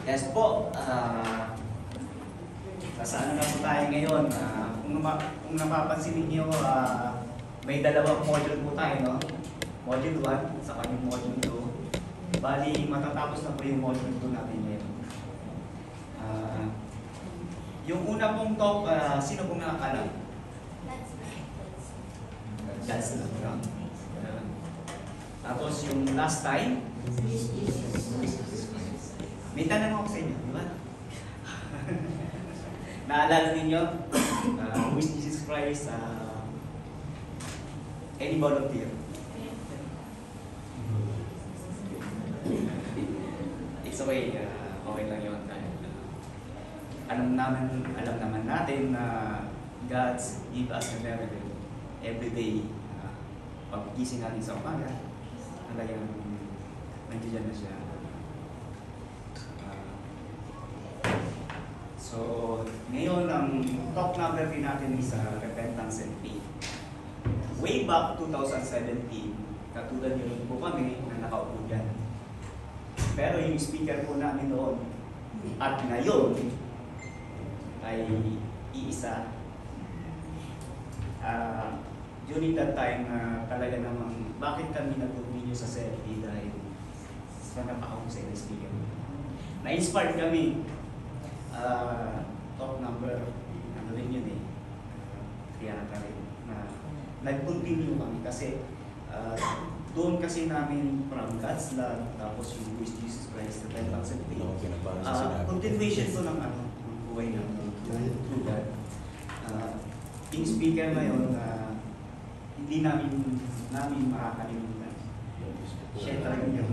Yes po, nasa ano na po tayo ngayon. Kung napapansin niyo, may dalawang module po tayo, no? Module 1 sa yung module 2. Bali, matatapos na po yung module 2 natin ngayon. Yung una pong talk, sino pong nakakalam? That's not. Tapos yung last time, may tanong ako sa inyo, di ba? Naalala ninyo? Who is Jesus Christ? Any volunteer? It's okay. Okay lang yun. Alam naman natin na God give us a miracle every day. Pag-gising natin sa umaga, talagang nandiyan na siya. So, ngayon ang talk number din natin is repentance and faith. Way back 2017, katulad yun po kami na nakaupo dyan. Pero yung speaker po namin noon at ngayon ay iisa. During that time, talaga namang bakit kami nag-video sa selfie dahil sa napakaong sa speaker. Na-inspired kami. Talk number, ano rin yun eh, kaya ka rin na nag-continue kami kasi doon kasi namin from God's love, tapos yung with Jesus Christ, the repentance and faith. Continuation to ng ano, ng buhay namin through God. Yung speaker na yun, hindi namin makakalimutan. Siya talaga yung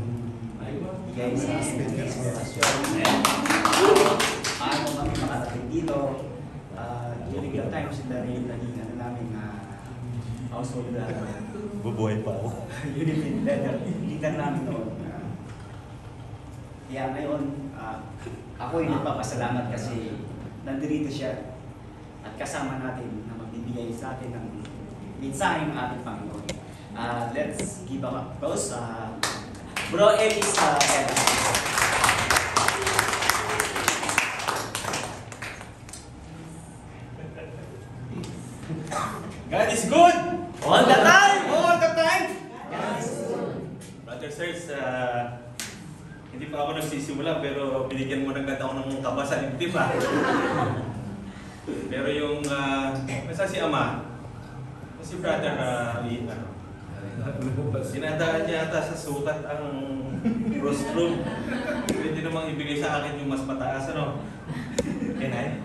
bigay sa inspirasyon. Paano kami makarating dito? During that time, sila rin naging ano namin household bubuhay pa ako. Unit leader namin noon. Kaya ngayon, ako ay nagpapasalamat kasi nandito siya at kasama natin na magbibigay sa atin ng mensahe ng ating Panginoon. Let's give a applause sa Bro Ellis God is good! All the time! All the time! God is good! Brother Sirs, hindi pa ako nagsisimula pero binigyan mo ng ganda ako ng kabasan, hindi pa? Pero yung, basta si Ama, si Brother sinadaan niya ata sa sukat ang rostrum. Pwede namang ibigay sa akin yung mas mataas, ano? Kenay?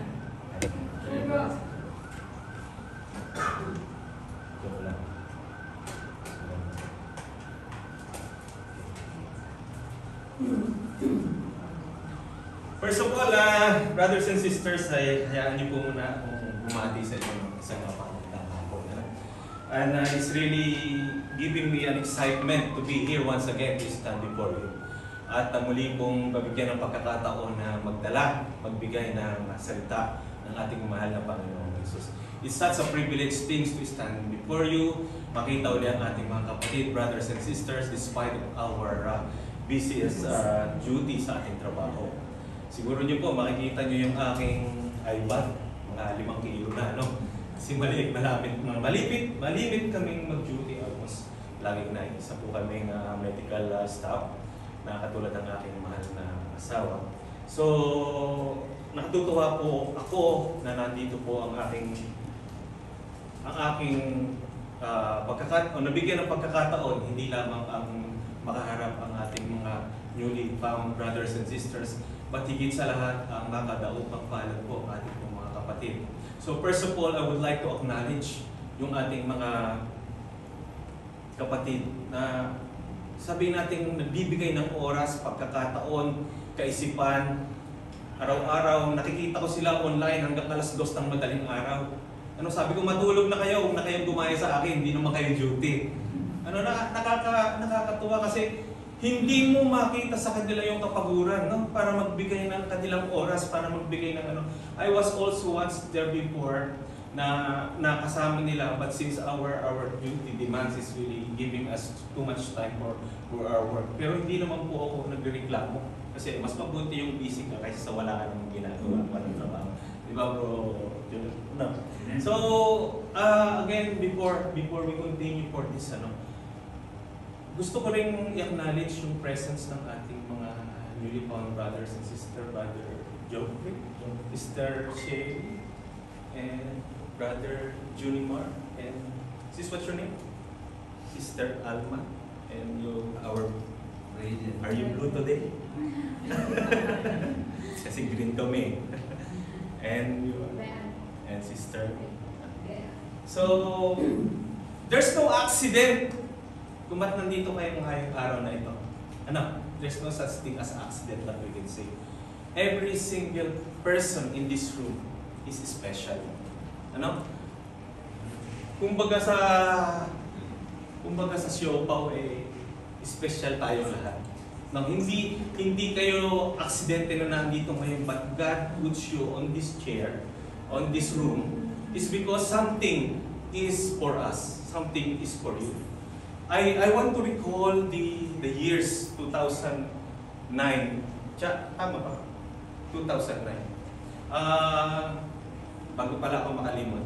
First of all, brothers and sisters, hayaan niyo po muna akong bumati sa inyo ng isang mapakagandang hapon. And it's really giving me an excitement to be here once again to stand before you. At muli pong babigyan ng pagkakataon na magbigay ng salita ng ating mahal na Panginoong Jesus. It's such a privilege things to stand before you, makita ulit ang ating mga kapatid, brothers and sisters, despite of our busiest duty sa ating trabaho. Siguro nyo po, makikita nyo yung aking iPad, mga 5 kilo na, no? Kasi malimit kaming mag-duty almost. Laging na isa po kaming medical staff na katulad ng aking mahal na asawa. So, natutuwa po ako na nandito po ang aking nabigyan ng pagkakataon, hindi lamang ang makaharap ang ating mga newly found brothers and sisters, but higit sa lahat ang makadaog pagpalad po ang ating mga kapatid. So first of all, I would like to acknowledge yung ating mga kapatid na sabihin natin nagbibigay ng oras, pagkakataon, kaisipan, araw-araw, nakikita ko sila online hanggang alas 2 ng madaling araw. Sabi ko, matulog na kayo, huwag na kayong gumaya sa akin, hindi naman kayo duty. Nakakatuwa kasi hindi mo makita sa kanila yung kapaguran, no? Para magbigay ng kanilang oras, para magbigay ng I was also once there before, na kasama nila, but since our duty demands is really giving us too much time for our work. Pero hindi naman po ako nagreklamo kasi mas mabuti yung busy ka kaysa sa wala ka namang ginagawa para trabaho. Di ba bro? No. So, again, before we continue for this, gusto ko rin i-acknowledge yung presence ng ating mga newly found brothers and sisters, Brother Joe, Sister Sherry, and Brother Junimar, and sis, what's your name? Sister Alma, and are you blue today? Kasi green kami. And Sister. So, there's no accident kung ba't nandito kayo ngayong araw na ito. There's no such thing as accident that we can say. Every single person in this room is special. Kumbaga sa siopaw special tayo lahat. Hindi kayo aksidente na nandito ngayon, but God puts you on this chair, on this room, is because something is for us, something is for you. I want to recall the years 2009. Tama ba? 2009. Bago pala ako makalimot,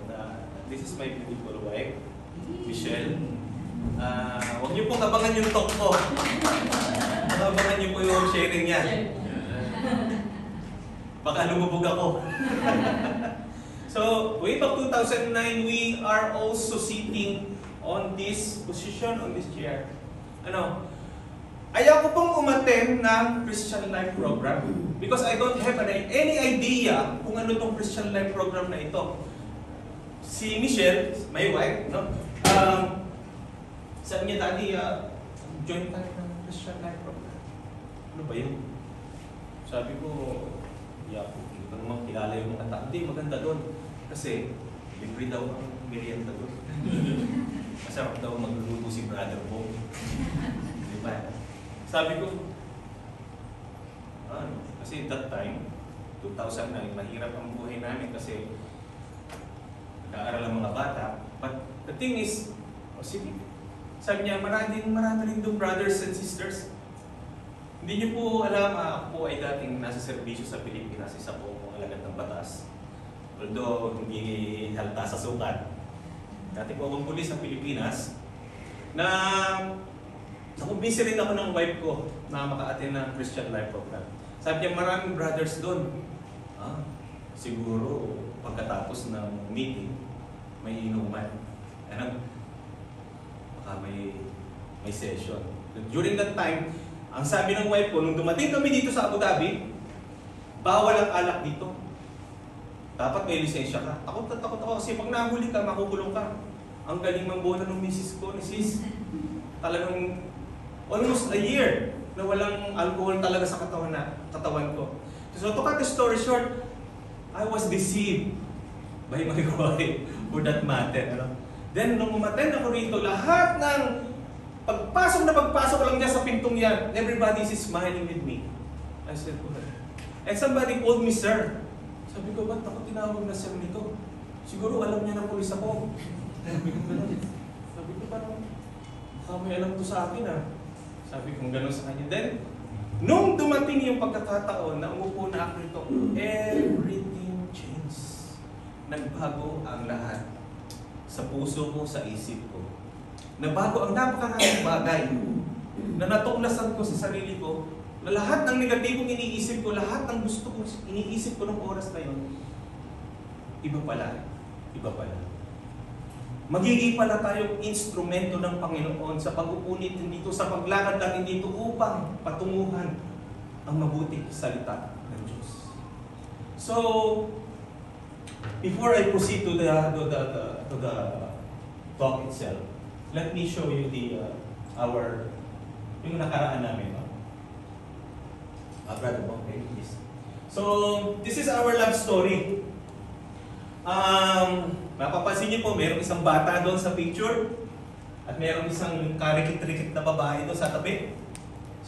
this is my beautiful wife, Michelle. Huwag niyo pong abangan yung talk ko. Abangan niyo po yung sharing niya. Baka lumubog ako. So, way back 2009, we are also sitting on this position, on this chair. Ayaw ko pong umattend ng Christian Life Program because I don't have any idea kung ano tong Christian Life Program na ito. Si Michelle, my wife, sabi niya, Daddy, join tayo ng Christian Life Program. Ano ba yun? Sabi ko, hindi ko naman kilala yung mga tao. Hindi, maganda doon. Kasi, libre daw ang merienda doon. Masarap daw magluluto si brother mo. Diba? Sabi ko, kasi that time, 2009, mahirap ang buhay namin kasi nag-aaral ang mga bata. But the thing is, sige, sabi niya, marami rin doon brothers and sisters. Hindi niyo po alam, ako po ay dating nasa serbisyo sa Pilipinas, isa po akong alagad ng batas. Although hindi halata sa sukat. Dati po akong pulis sa Pilipinas na nakumbisi rin ako ng wife ko na maka-attend ng Christian Life Program. Sabi niya, maraming brothers doon. Siguro pagkatapos ng meeting, may inuman. Baka may session. During that time, ang sabi ng wife ko, nung dumating kami dito sa Abu Dhabi, bawal ang alak dito. Dapat may lisensya ka. Takot ako kasi pag nahuli ka, makukulong ka. Ang galing mambola ng misis ko, ni sis. Talagang almost a year na walang alcohol talaga sa katawan ko. So to cut the story short, I was deceived by my wife for that matter. Then nung umattend ako rito, lahat ng pagpasok lang niya sa pintong yan, everybody is smiling with me. I said, what? And somebody called me sir. Sabi ko, ba't ako tinawag na sir nito? Siguro alam niya na pulis ako. Sabi ko, parang baka may alam to sa akin Sabi ko, gano'n sa kanya. Then, nung dumating yung pagkakataon na umupo na ako nito, everything changed. Nagbago ang lahat. Sa puso ko, sa isip ko. Nabago ang napakaraming bagay na natuklasan ko sa sarili ko na lahat ng negatibong iniisip ko, lahat ng gusto ko iniisip ko ng oras na yun, iba pala. Magiging pala tayong instrumento ng Panginoon sa pag-upunit dito, sa paglakad natin dito upang patunguhan ang mabuting salita ng Diyos. So, before I proceed to the talk itself, let me show you yung nakaraan namin. Brother, okay, please. So, this is our love story. Mapapansin niyo po, mayroong isang bata doon sa picture at mayroong isang karikit-rikit na babae doon sa tabi.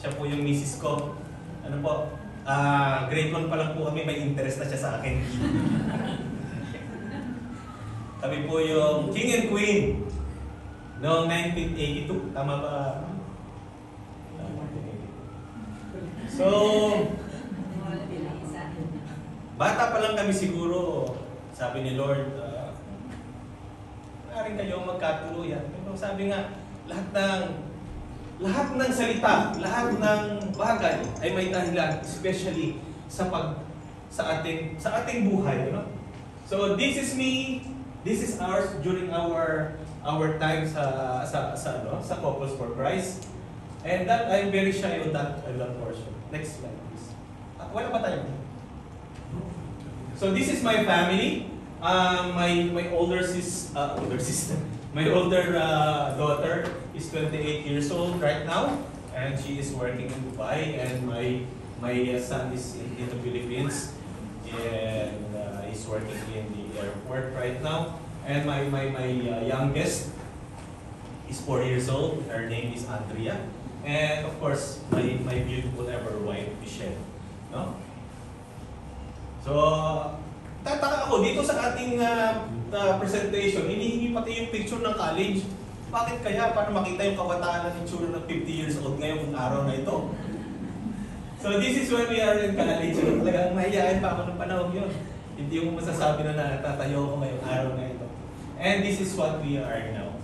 Siya po yung misis ko. Ano po? Grade 1 pa lang po kami, may interest na siya sa akin. Kami po yung King and Queen noong 1982. Tama ba? So, bata pa lang kami siguro, sabi ni Lord, maaaring kayong magkatuluyan. Pero sabi nga, lahat ng salita, lahat ng bagay ay may dahilan, especially sa ating buhay, you know? So this is me, this is ours during our time sa Couples for Christ. And that I'm very shy on that portion. Next slide, please. Wala ba tayo? So this is my family. My older sister, my older daughter is 28 years old right now, and she is working in Dubai. And my son is in the Philippines, and he's working in the airport right now. And my youngest is 4 years old. Her name is Andrea. And of course, my beautiful ever wife, Michelle. No? So, tataka ako dito sa ating presentation, hinihingi pati yung picture ng college. Bakit kaya? Para makita yung kabataan ng itsura ng 50 years old ngayong araw na ito. So this is when we are in college. Talagang mahihayin pa ako ng panahon yun. Hindi yung masasabi na natatayo ako ngayong araw na ito. And this is what we are now.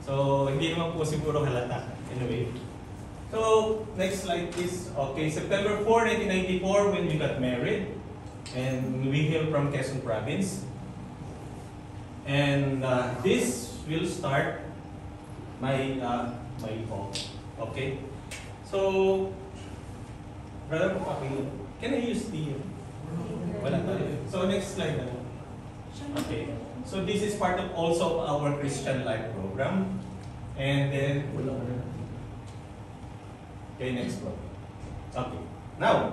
So hindi naman po siguro halata. Anyway. So, next slide please. Okay, September 4, 1994 when we got married. And we hail from Quezon Province. And this will start my home. Okay? So, brother, can I use the... Wala tayo. So, next slide na. Okay. So, this is part of also our Christian Life program. And then... Okay, next one. Okay. Now,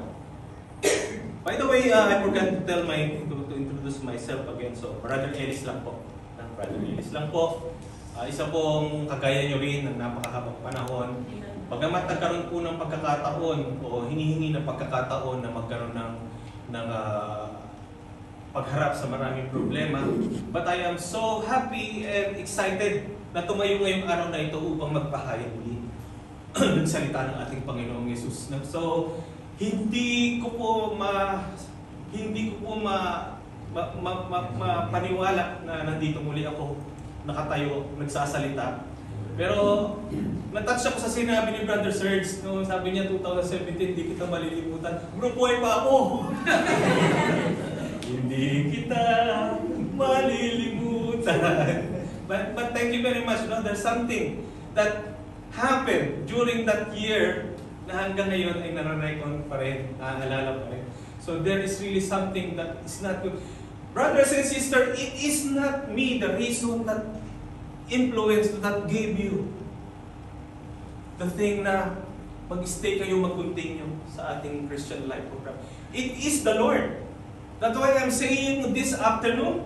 by the way, I forgot to introduce myself again. So, Brother Ellis lang po. Brother Ellis lang po. Isa pong kagaya nyo rin ng napakahabang panahon. Bagamat nagkaroon po ng pagkakataon o hinihingi ng pagkakataon na magkaroon ng pagharap sa maraming problema. But I am so happy and excited na tumayo ngayong araw na ito upang magpahayag muli ng salita ng ating Panginoong Yesus. So, hindi ko po mapaniwala na nandito muli ako nakatayo, nagsasalita. Pero natouch ako sa sinabi ni Brother Serge, no, sabi niya 2017, hindi kita malilimutan. Bro, buhay pa ako! Hindi kita malilimutan. But thank you very much. No? There's something that happened during that year na hanggang ngayon ay nararecon pa rin, naalala pa rin. So there is really something that is not good. Brothers and sisters, it is not me the reason that influenced, that gave you the thing na mag-stay kayo, mag-continue sa ating Christian Life program. It is the Lord. That's why I'm saying this afternoon,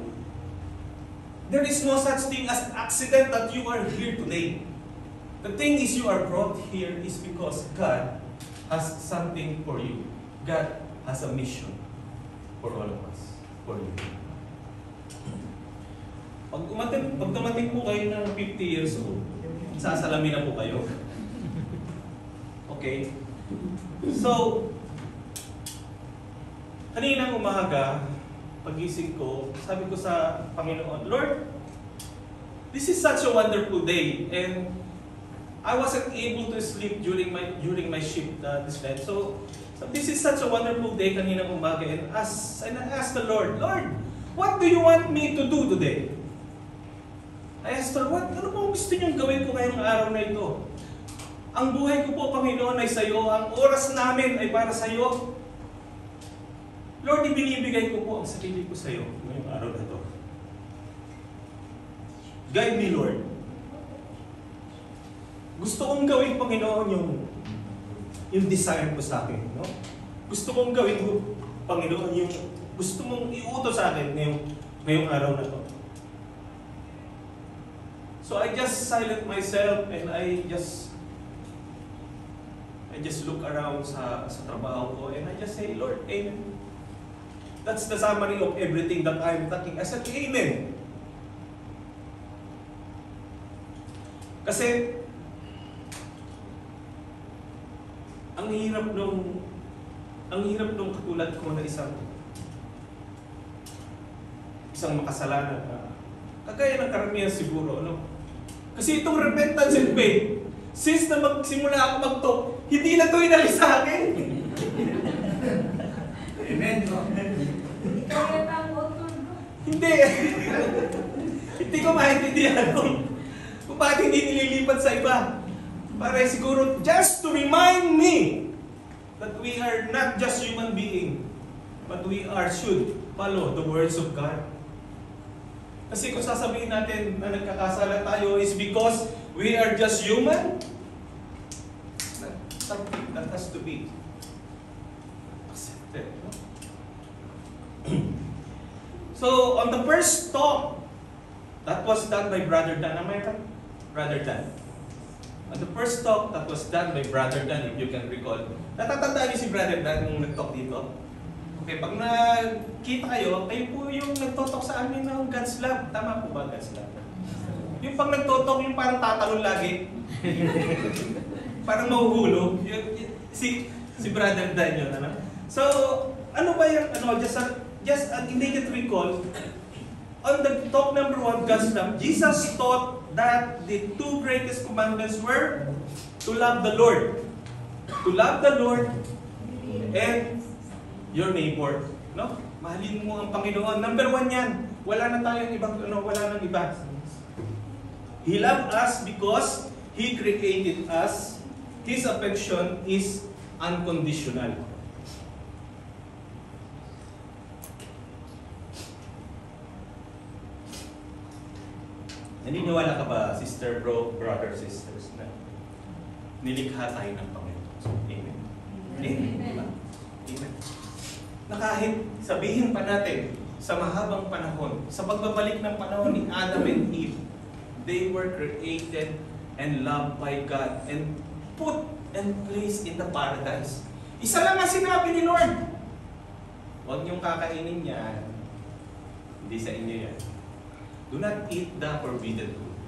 there is no such thing as accident that you are here today. The thing is you are brought here is because God has something for you. God has a mission for all of us, for you. Pag dumating po kayo ng 50 years old, sasalamin na po kayo. Okay? So, kaninang umaga, pagising ko, sabi ko sa Panginoon, Lord, this is such a wonderful day, and I wasn't able to sleep during my shift this night. So this is such a wonderful day kaninang umaga, and I asked the Lord, what do you want me to do today? I asked her, ano bang gusto niyong gawin ko ngayong araw na ito? Ang buhay ko po, Panginoon, ay sa iyo. Ang oras namin ay para sa iyo. Lord, ibinibigay ko po ang sarili ko sa iyo ngayong araw na ito. Guide me, Lord. Gusto kong gawin, Panginoon, yung desire ko sa akin. No? Gusto kong gawin ko, Panginoon, yung gusto mong iutos sa akin ngayong araw na ito. So I just silent myself and I just look around sa trabaho ko and I just say, Lord, Amen. That's the summary of everything that I'm talking. I said, Amen. Kasi, ang hirap nung katulad ko na isang makasalanan na kagaya ng karamihan siguro, ano? Kasi itong repentance and faith, since na magsimula ako mag-talk, hindi na ito inalis sa akin. Amen. Kaya pang utol ko. Hindi. Hindi ko maintindihan kung bakit hindi nililipat sa iba. Para siguro just to remind me that we are not just human being, but we should follow the words of God. Kasi kung sasabihin natin na nagkakasala tayo is because we are just human, something that has to be accepted. No? So, on the first talk, that was done by Brother Dan. Am I right? Brother Dan. On the first talk, that was done by Brother Dan, if you can recall. Natatandaan niyo si Brother Dan nung nag-talk dito? Okay, pag nakita kayo po yung nagtotok sa amin ng God's love. Tama po ba, God's love? Yung pag nagtotok, yung parang tatalon lagi. Parang mahuhulog. Si Brother Dan yun, ano? So, ano ba yung, just an immediate recall, on the talk number 1, God's love, Jesus taught that the 2 greatest commandments were to love the Lord. To love the Lord and your neighbor. No? Mahalin mo ang Panginoon. Number 1 yan. Wala na tayong ibang, wala nang iba. He loved us because He created us. His affection is unconditional. Naniniwala ka ba, brother, sisters, na nilikha tayo ng Panginoon? Amen. Amen. Amen. Na kahit sabihin pa natin sa mahabang panahon, sa pagbabalik ng panahon ni Adam and Eve, they were created and loved by God and put and placed in the paradise. Isa lang ang sinabi ni Lord. Huwag niyong kakainin yan. Hindi sa inyo yan. Do not eat the forbidden food.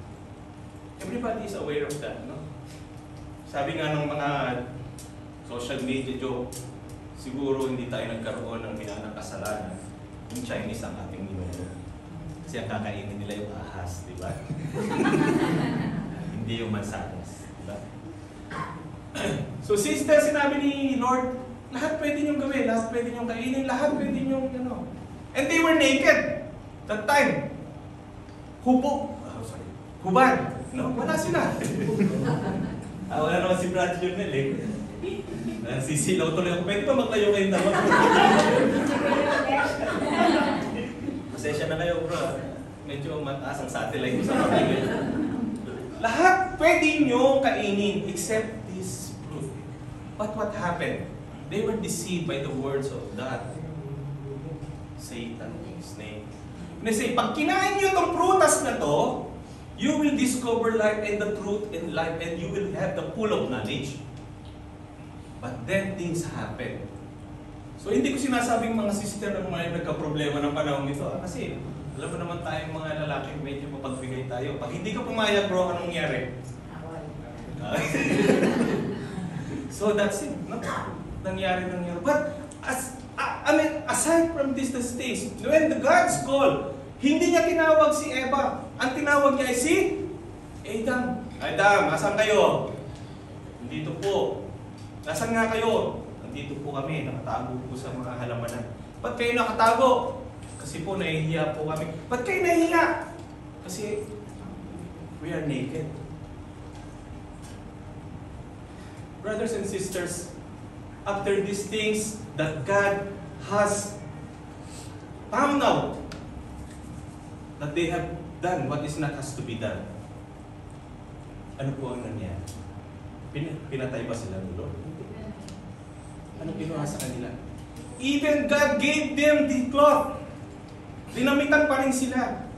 Everybody is aware of that, no? Sabi nga ng mga social media joke, siguro hindi tayo nagkaroon ng minanang kasalanan. Yung Chinese ang ating ninuno. Kasi ang kakainin nila yung ahas, di ba? Hindi yung mansanas, di ba? So since then, sinabi ni Lord, lahat pwede niyong gawin, lahat pwede niyong kainin, lahat pwede niyong, And they were naked that time. Hubad. No, wala sila. Wala naman si Brad Junel eh. Sisilaw tuloy ako. Pwede ba maglayo kayong dapat? Pasensya na kayo, bro. Medyo mataas ang satellite mo sa kapigil. Lahat pwede nyo kainin except this fruit. But what happened? They were deceived by the words of that Satan, snake. Kasi pag kinain nyo itong prutas na to, you will discover life and the truth and life and you will have the full of knowledge. But then things happen. So hindi ko sinasabing mga sister na may nagka-problema ng panahon nito. Kasi alam mo naman tayong mga lalaki, medyo mapagbigay tayo. Pag hindi ka pumayag, bro, anong nangyari? So that's it. No? Nangyari. But aside from these things, when the God's call, hindi niya tinawag si Eva. Ang tinawag niya ay si Adam. Adam, asan kayo? Nandito po. Nasaan nga kayo? Nandito po kami. Nakatago po sa mga halamanan. Ba't kayo nakatago? Kasi po nahihiya po kami. Ba't kayo nahihiya? Kasi we are naked. Brothers and sisters, after these things that God has found out that they have done what is not has to be done. Ano po ang nangyari? Pinatay ba sila ng Lord? Ano ginawa sa kanila? Even God gave them the cloth. Dinamitan pa rin sila.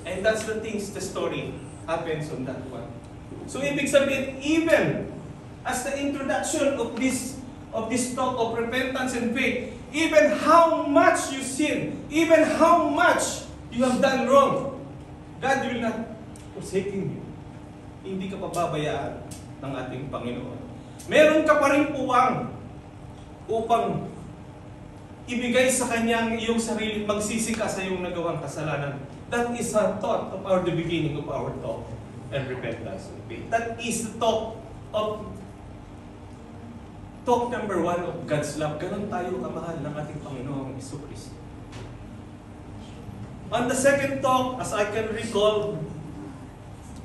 And that's the things, the story happens on that one. So ibig sabihin, even as the introduction of this talk of repentance and faith, even how much you sin, even how much you have done wrong, God will not forsaking you. hindi ka pababayaan ng ating Panginoon. Meron ka pa rin puwang upang ibigay sa Kanyang iyong sarili, magsisi ka sa iyong nagawang kasalanan. That is a thought of the beginning of our talk and repentance and faith. That is the talk number 1 of God's love. Ganon tayo kamahal ng ating Panginoong Jesucristo. On the second talk, as I can recall,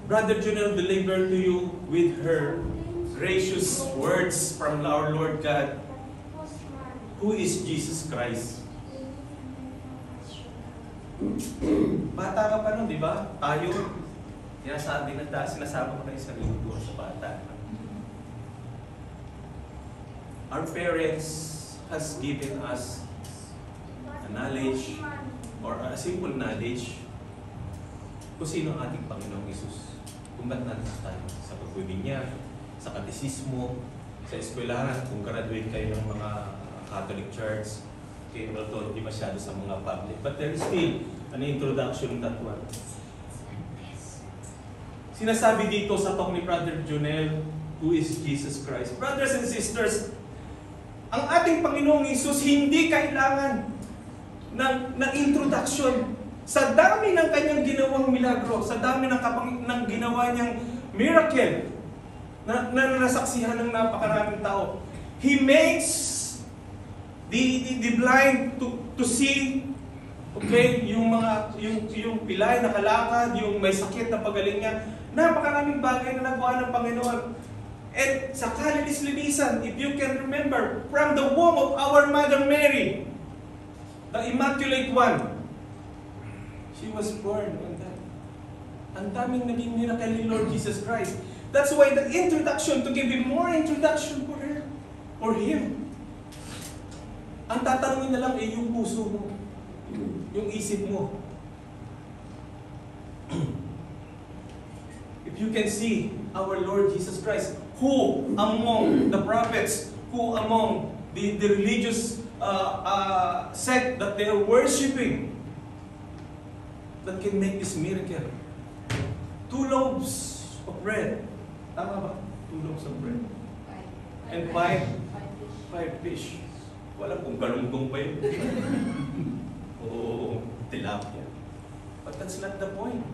Brother Junel delivered to you with her gracious words from our Lord God, who is Jesus Christ. Bata ka pa nun, di ba? Tayo, sinasama ko na yung sarili ko sa bata. Our parents has given us a knowledge or a simple knowledge kung sino ang ating Panginoong Isus. Kung ba't nandito tayo sa pagpibig niya, sa katisismo, sa eskwelahan, kung graduate kayo ng mga Catholic Church, okay, although hindi masyado sa mga public, but there is still an introduction that one. Sinasabi dito sa talk ni Brother Junel, who is Jesus Christ. Brothers and sisters, ang ating Panginoong Isus hindi kailangan ng introduction. Sa dami ng kanyang ginawang milagro, sa dami ng ginawa niyang miracle na nasaksihan ng napakaraming tao, He makes the blind to see, okay, yung pilay na kalakad, yung may sakit na pagaling niya. Napakaraming bagay na nagawa ng Panginoon. And sa kalinis-linisan, if you can remember, from the womb of our Mother Mary, the Immaculate One, she was born on that. Ang daming naging miracle ni Lord Jesus Christ. That's why the introduction, to give him more introduction for her, or him. Ang tatanungin na lang ay yung puso mo, yung isip mo. If you can see our Lord Jesus Christ, who among the prophets, who among the religious sect that they are worshiping, that can make this miracle? 2 loaves of bread. Tama ba? 2 loaves of bread. And 5 fish. Wala kung galunggong pa yun. Oo, tilapia. But that's not the point.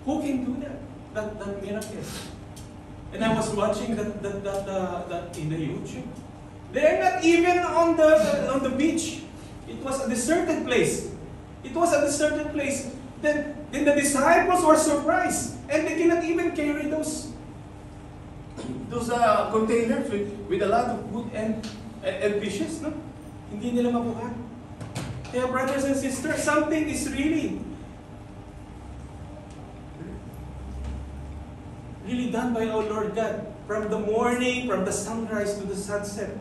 Who can do that? That miracle. And I was watching that in the YouTube. They're not even on the beach. It was a deserted place. It was a deserted place. Then the disciples were surprised, and they cannot even carry those containers with a lot of food and fishes. No, hindi nila mabuhat. Kaya brothers and sisters, something is really done by our Lord God. From the morning, from the sunrise to the sunset,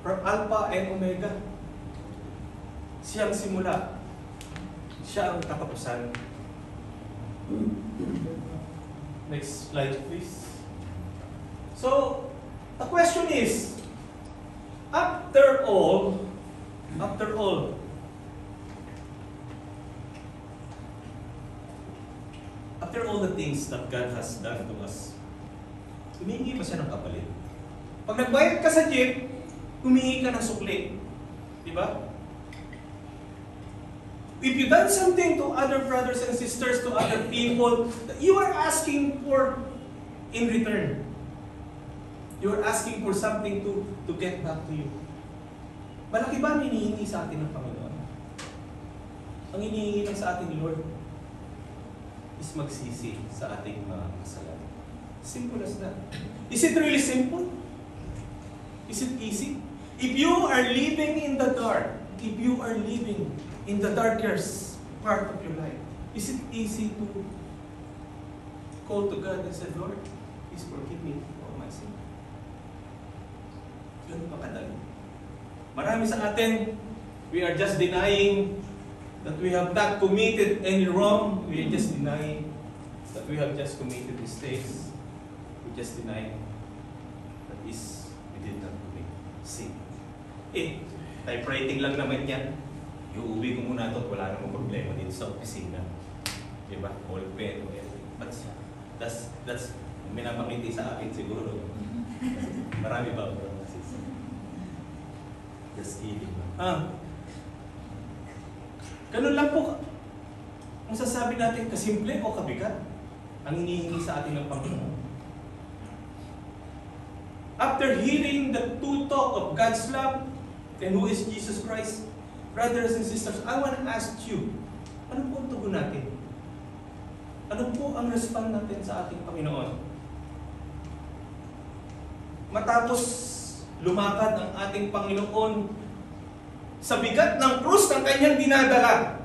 from Alpha and Omega. Siya ang simula. Siya ang katapusan. Next slide, please. So, the question is, after all the things that God has done to us, humingi ba siya ng kapalit? Pag nagbayad ka sa jeep, humingi ka ng sukli. Diba? If you done something to other brothers and sisters, to other people, you are asking for in return. You are asking for something to get back to you. Malaki ba ang hinihingi sa atin ng Panginoon? Ang hinihingi lang sa atin ni Lord is magsisi sa ating mga kasalanan. Simple as that. Is it really simple? Is it easy? If you are living in the dark, if you are living in the darkest part of your life, is it easy to call to God and say, Lord, please forgive me for my sin? Ganun pa kadali. Marami sa atin, we are just denying that we have not committed any wrong. We are just denying that we have just committed mistakes. We just deny that we did not commit sin. Typewriting lang naman yan. Iuwi ko muna ito at wala namang problema dito sa opisina. Diba? All pen, but That's minapangiti sa akin siguro. Marami ba ako sis? Just kidding. Ganun lang po. Ang sasabi natin, kasimple o kabigat ang hinihingi sa atin ng Panginoon. After hearing the true talk of God's love and who is Jesus Christ, brothers and sisters, I want to ask you, ano po ang tugon natin? Ano po ang response natin sa ating Panginoon? Matapos lumakad ang ating Panginoon sa bigat ng krus ng kanyang dinadala,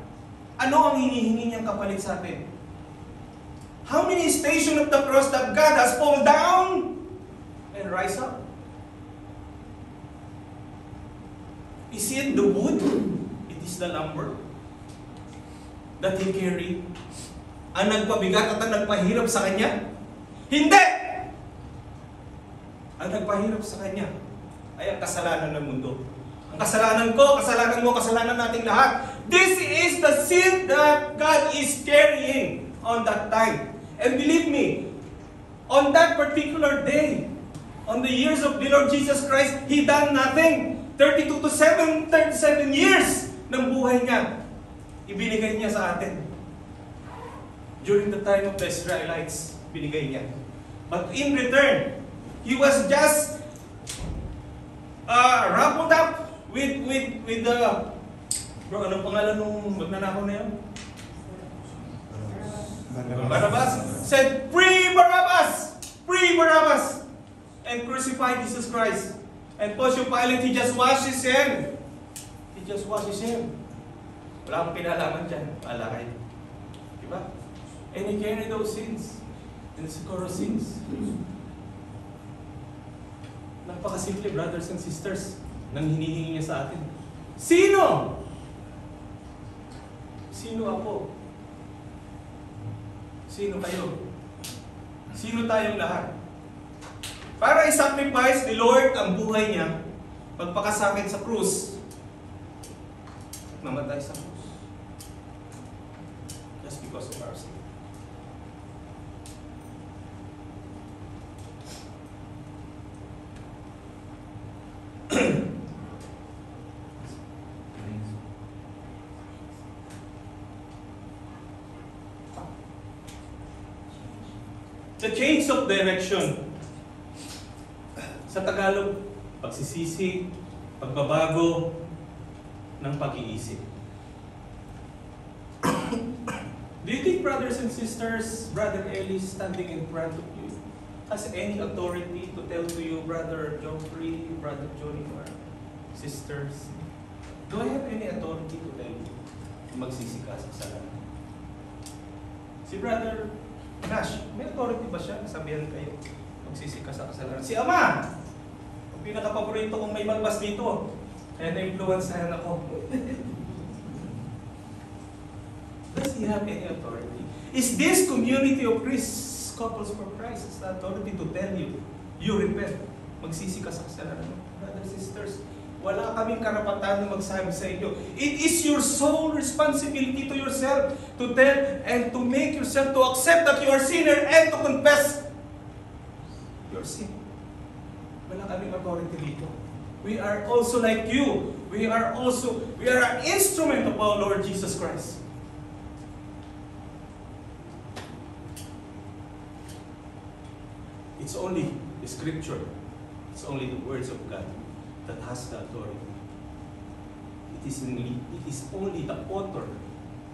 ano ang hinihingi niyang kapalit sa atin? How many stations of the cross that God has fallen down and rise up? Is it the wood? It is the lumber that He carried. Ang nagpabigat at ang nagpahirap sa Kanya? Hindi! Ang nagpahirap sa Kanya ay ang kasalanan ng mundo. Ang kasalanan ko, kasalanan mo, kasalanan nating lahat. This is the sin that God is carrying on that time. And believe me, on that particular day, on the years of the Lord Jesus Christ, He done nothing. 37 years ng buhay niya, ibinigay niya sa atin. During the time of the Israelites, binigay niya. But in return, He was just wrapped up with the bro, anong pangalan nung magnanakaw na yun? Barabbas said, "Free Barabbas! Free Barabbas!" And crucified Jesus Christ. And Pontius Pilate, he just washes him. He just washes him. Wala akong pinalaman dyan. Alakay. Diba? And He carried those sins. And siguro sins. Napakasimple, brothers and sisters, nang hinihingi niya sa atin. Sino? Sino ako? Sino kayo? Sino tayong lahat? Para i-sacrifice ni Lord ang buhay niya, pagpakasakit sa krus, mamatay sa krus. Just because of our sin. The change of direction. Sa Tagalog, pagsisisi, pagbabago ng pag-iisip. Do you think, brothers and sisters, Brother Eli standing in front of you has any authority to tell to you, Brother Geoffrey, Brother Johnny, or sisters? Do I have any authority to tell you magsisi ka sa kasalanan? Si Brother Nash, may authority ba siya? Sabihan kayo, magsisi ka sa kasalanan. Si Ama, ang pinaka-paborito kong may malbas dito, kaya na-influencehan ako. Does he have any authority? Is this community of Christ, couples for Christ, has the authority to tell you, you repent, magsisi ka sa kasalanan? Brothers and sisters, wala kaming karapatan na magsabi sa inyo. It is your sole responsibility to yourself to tell and to make yourself to accept that you are sinner and to confess your sin. Wala kaming authority dito. We are also like you. We are an instrument of our Lord Jesus Christ. It's only the Scripture. It's only the words of God that has the authority. It is only the author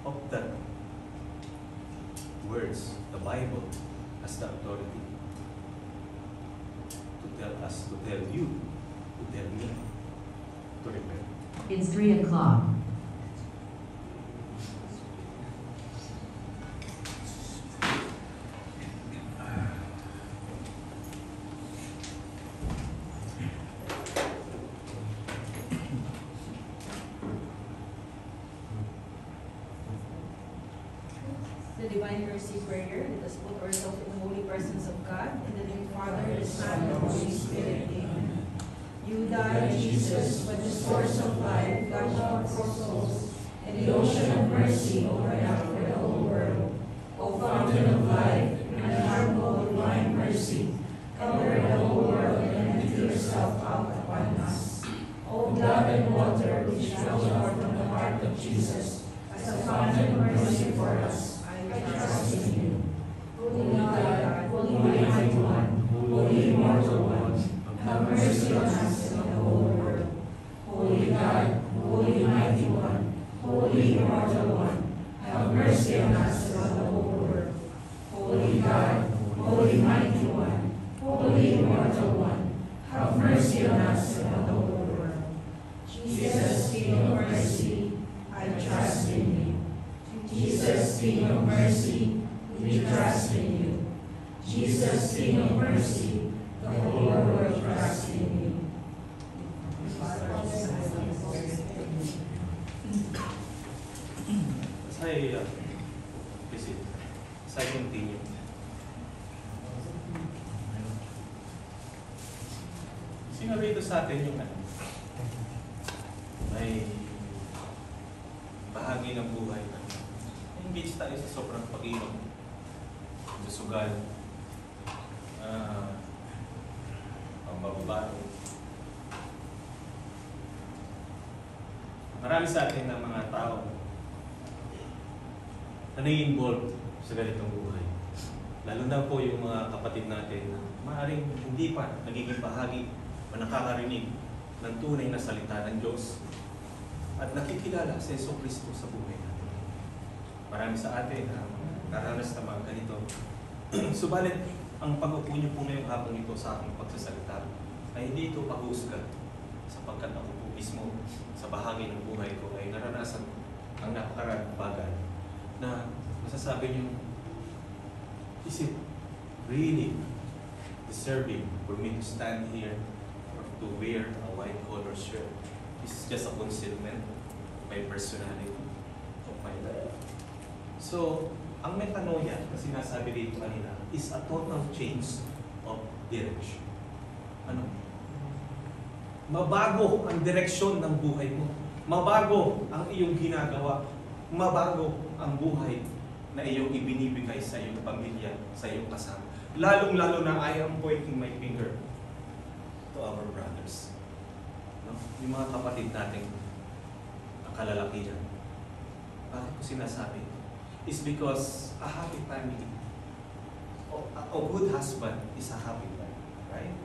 of the words, the Bible, has the authority to tell us, to tell you, to tell me, to repent. It's 3 o'clock. The Divine Mercy Prayer. Let us put ourselves in the holy presence of God, in the name of the Father, the Son, and the Holy Spirit. Amen. You died, Jesus, when the source of life gushed out for souls, and the ocean of mercy opened up for the whole world. O fountain of life, and marvel divine mercy, cover the whole world and empty yourself out upon us. O blood and water which flow forth from the heart of Jesus, as a fountain of mercy for us, I trust in you. Holy God, Holy Mighty One, Holy Immortal One, have mercy on us and on the whole world. Holy God, Holy Mighty One, Holy Immortal One, have mercy on us and on the whole world. Holy God, Holy Mighty One, Holy Immortal One, have mercy on us and on the whole world. Jesus, King of mercy, I trust in you. Jesus, King of mercy, we trust in you. Jesus, King of mercy, the whole world trusts in you. As I continue, sino rito sa atin yung may bahagi ng buhay na engage tayo sa sobrang pag-inom, sa sugal, pambabaro. Marami sa atin ng mga tao na nai-involve sa ganitong buhay. Lalo na po yung mga kapatid natin na maaaring hindi pa nagiging bahagi o nakakarinig ng tunay na salita ng Diyos at nakikilala sa Yesu Kristo sa buhay natin. Marami sa atin na naranas na mga ganito. Subalit, ang pag-upo niyo po ngayong hapon ito sa aking pagsasalita ay hindi ito pahusga sapagkat ako po mismo sa bahagi ng buhay ko ay naranasan ang napakaraming bagay na masasabi niyo, is it really deserving for me to stand here or to wear a white collar shirt? This is just a concealment of my personality, of my life. So, ang metanoia na sinasabi dito kanina is a total change of direction. Ano? Mabago ang direksyon ng buhay mo. Mabago ang iyong ginagawa. Mabago ang buhay na iyong ibinibigay sa iyong pamilya, sa iyong kasama. Lalong-lalo na I am pointing my finger to our brothers. No? Yung mga kapatid natin, ang kalalakihan. Bakit ko sinasabi? It's because a happy family, a good husband is a happy family, right?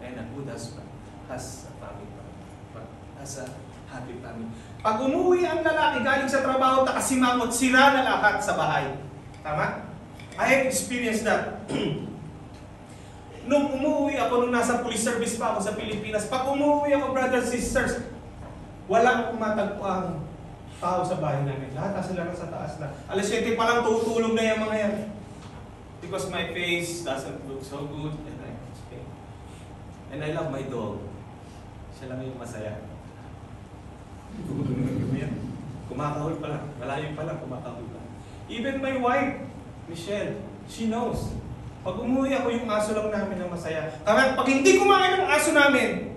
And a good husband has a happy family. Has a happy family. Pag umuwi ang lalaki galing sa trabaho, takasimangot, sira na lahat sa bahay. Tama? I have experienced that. Nung umuwi ako, nung nasa police service pa ako sa Pilipinas, pag umuwi ako, brothers and sisters, walang matagpuang tao sa bahay namin. Lahat sila nasa taas na. Alas 7 pa lang tutulog na yung mga yan. Because my face doesn't look so good. And I love my dog. Siya lang yung masaya. Kumakahol pa lang. Malayo pa lang, kumakahol pa. Even my wife, Michelle, she knows. Pag umuwi ako, yung aso lang namin ang masaya. Kaya pag hindi kumain ang aso namin,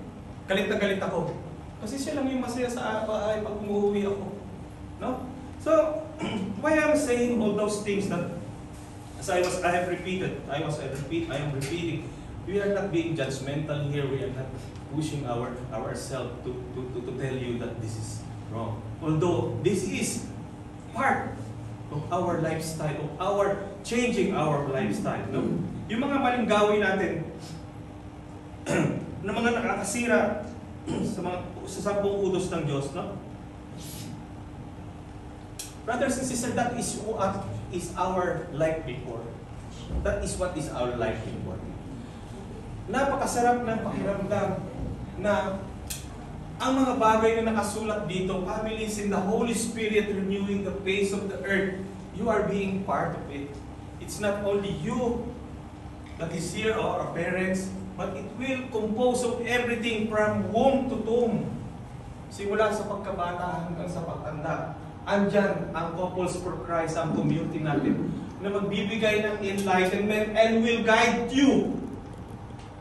galit na galit ako. Kasi siya lang yung masaya sa bahay pag umuwi ako. No? So, why I'm saying all those things that as I am repeating, we are not being judgmental here. We are not pushing ourselves to tell you that this is wrong. Although this is part of our lifestyle, of our changing our lifestyle. No? Yung mga maling gawin natin na mga nakakasira sa sampung utos ng Diyos, no? Brothers and sisters, that is what is our life before. That is what is our life before. Napakasarap ng pakiramdam na ang mga bagay na nakasulat dito, families in the Holy Spirit renewing the face of the earth, you are being part of it. It's not only you that is here or our parents, but it will compose of everything from womb to tomb. Simula sa pagkabata hanggang sa pagtanda. Andyan ang Couples for Christ, ang community natin, na magbibigay ng enlightenment and will guide you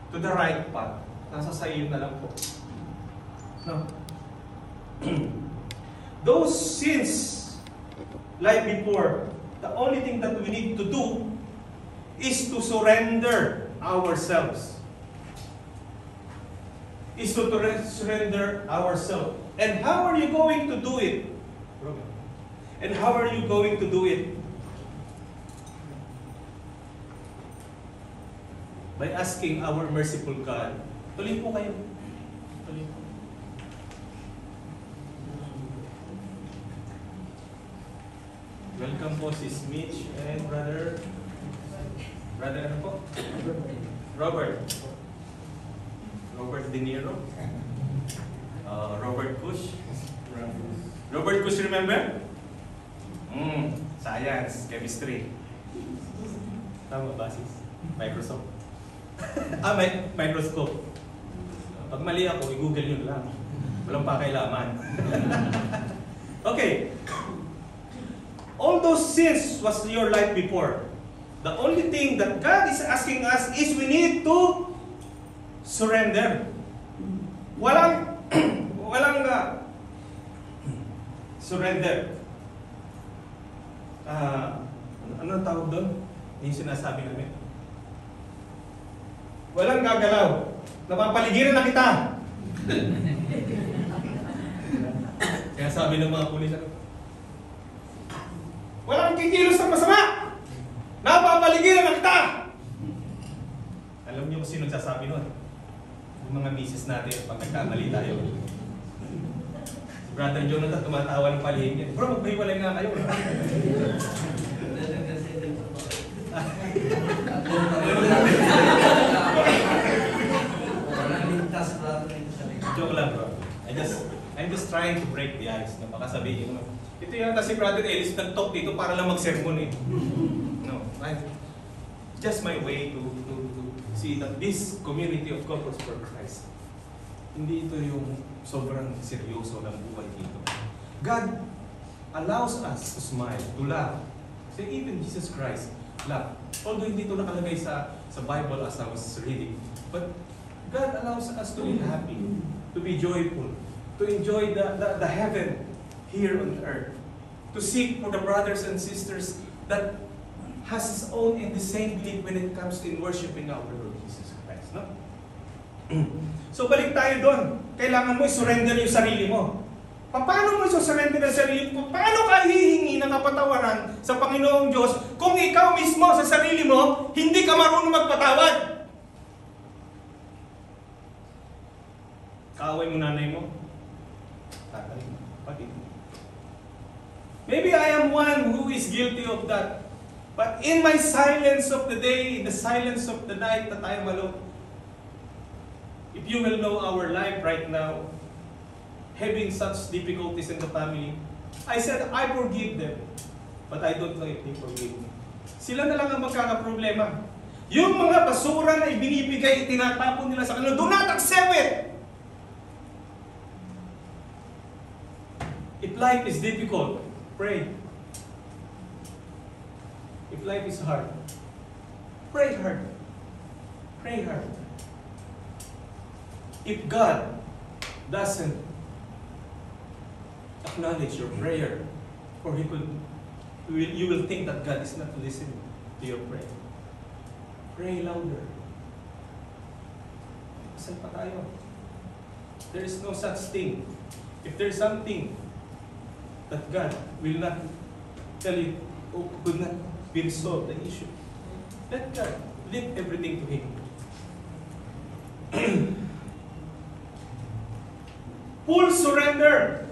to the right path. Nasa sa iyo na lang po. No? Those sins, like before, the only thing that we need to do is to surrender ourselves. Surrender ourselves. And how are you going to do it? And how are you going to do it? By asking our merciful God. Tuloy po kayo. Tuloy po. Welcome po Sis Mitch and Brother ano po? Robert De Niro. Robert Kush. Robert Kush, remember? Science, chemistry. Tama ba sis? Microsoft. Microscope. Pag mali ako, i-google yun lang. Walang pakailaman. Okay. All those sins was your life before. The only thing that God is asking us is we need to surrender. Walang surrender. Ano ang tawag doon? Yung sinasabi namin. Walang gagalaw. Napapaligiran na kita. Kaya sabi ng mga pulis, walang kikilos ng masama. Napapaligiran na kita. Alam niyo kung sino sasabi nun? Yung mga misis natin pag nagkamali tayo. Brother Jonathan tumatawa ng palihim niya. Bro, magpahiwalay nga kayo. Joke lang bro. I'm just trying to break the ice. Baka sabihin mo, ito yata si Brother Ellis nag-talk dito para lang mag-sermon eh. No, just my way to see that this community of couples for Christ, hindi ito yung sobrang seryoso ng buhay dito. God allows us to smile, to laugh. So even Jesus Christ laughed. Although hindi ito nakalagay sa Bible as I was reading, but God allows us to be happy, to be joyful, to enjoy the heaven here on earth, to seek for the brothers and sisters that has his own and the same belief when it comes in worshiping our Lord Jesus Christ. No? So balik tayo doon. Kailangan mo i-surrender yung sarili mo. Paano mo i-surrender ang sarili mo? Paano ka hihingi ng kapatawaran sa Panginoong Diyos kung ikaw mismo sa sarili mo hindi ka marunong magpatawad? Kaaway mo nanay mo? Tatay mo. Bakit? Maybe I am one who is guilty of that. But in my silence of the day, in the silence of the night that I am alone, if you will know our life right now, having such difficulties in the family, I said, I forgive them. But I don't know if they forgive me. Sila na lang ang magkakaproblema. Yung mga basura na ibinibigay, itinatapon nila sa kanila, do not accept it! If life is difficult, pray. If life is hard, pray hard. Pray hard. If God doesn't acknowledge your prayer, or you will think that God is not listening to your prayer. Pray louder. Saan pa tayo? There is no such thing. If there is something that God will not tell you, or could not be resolved the issue, let God leave everything to Him. Full surrender.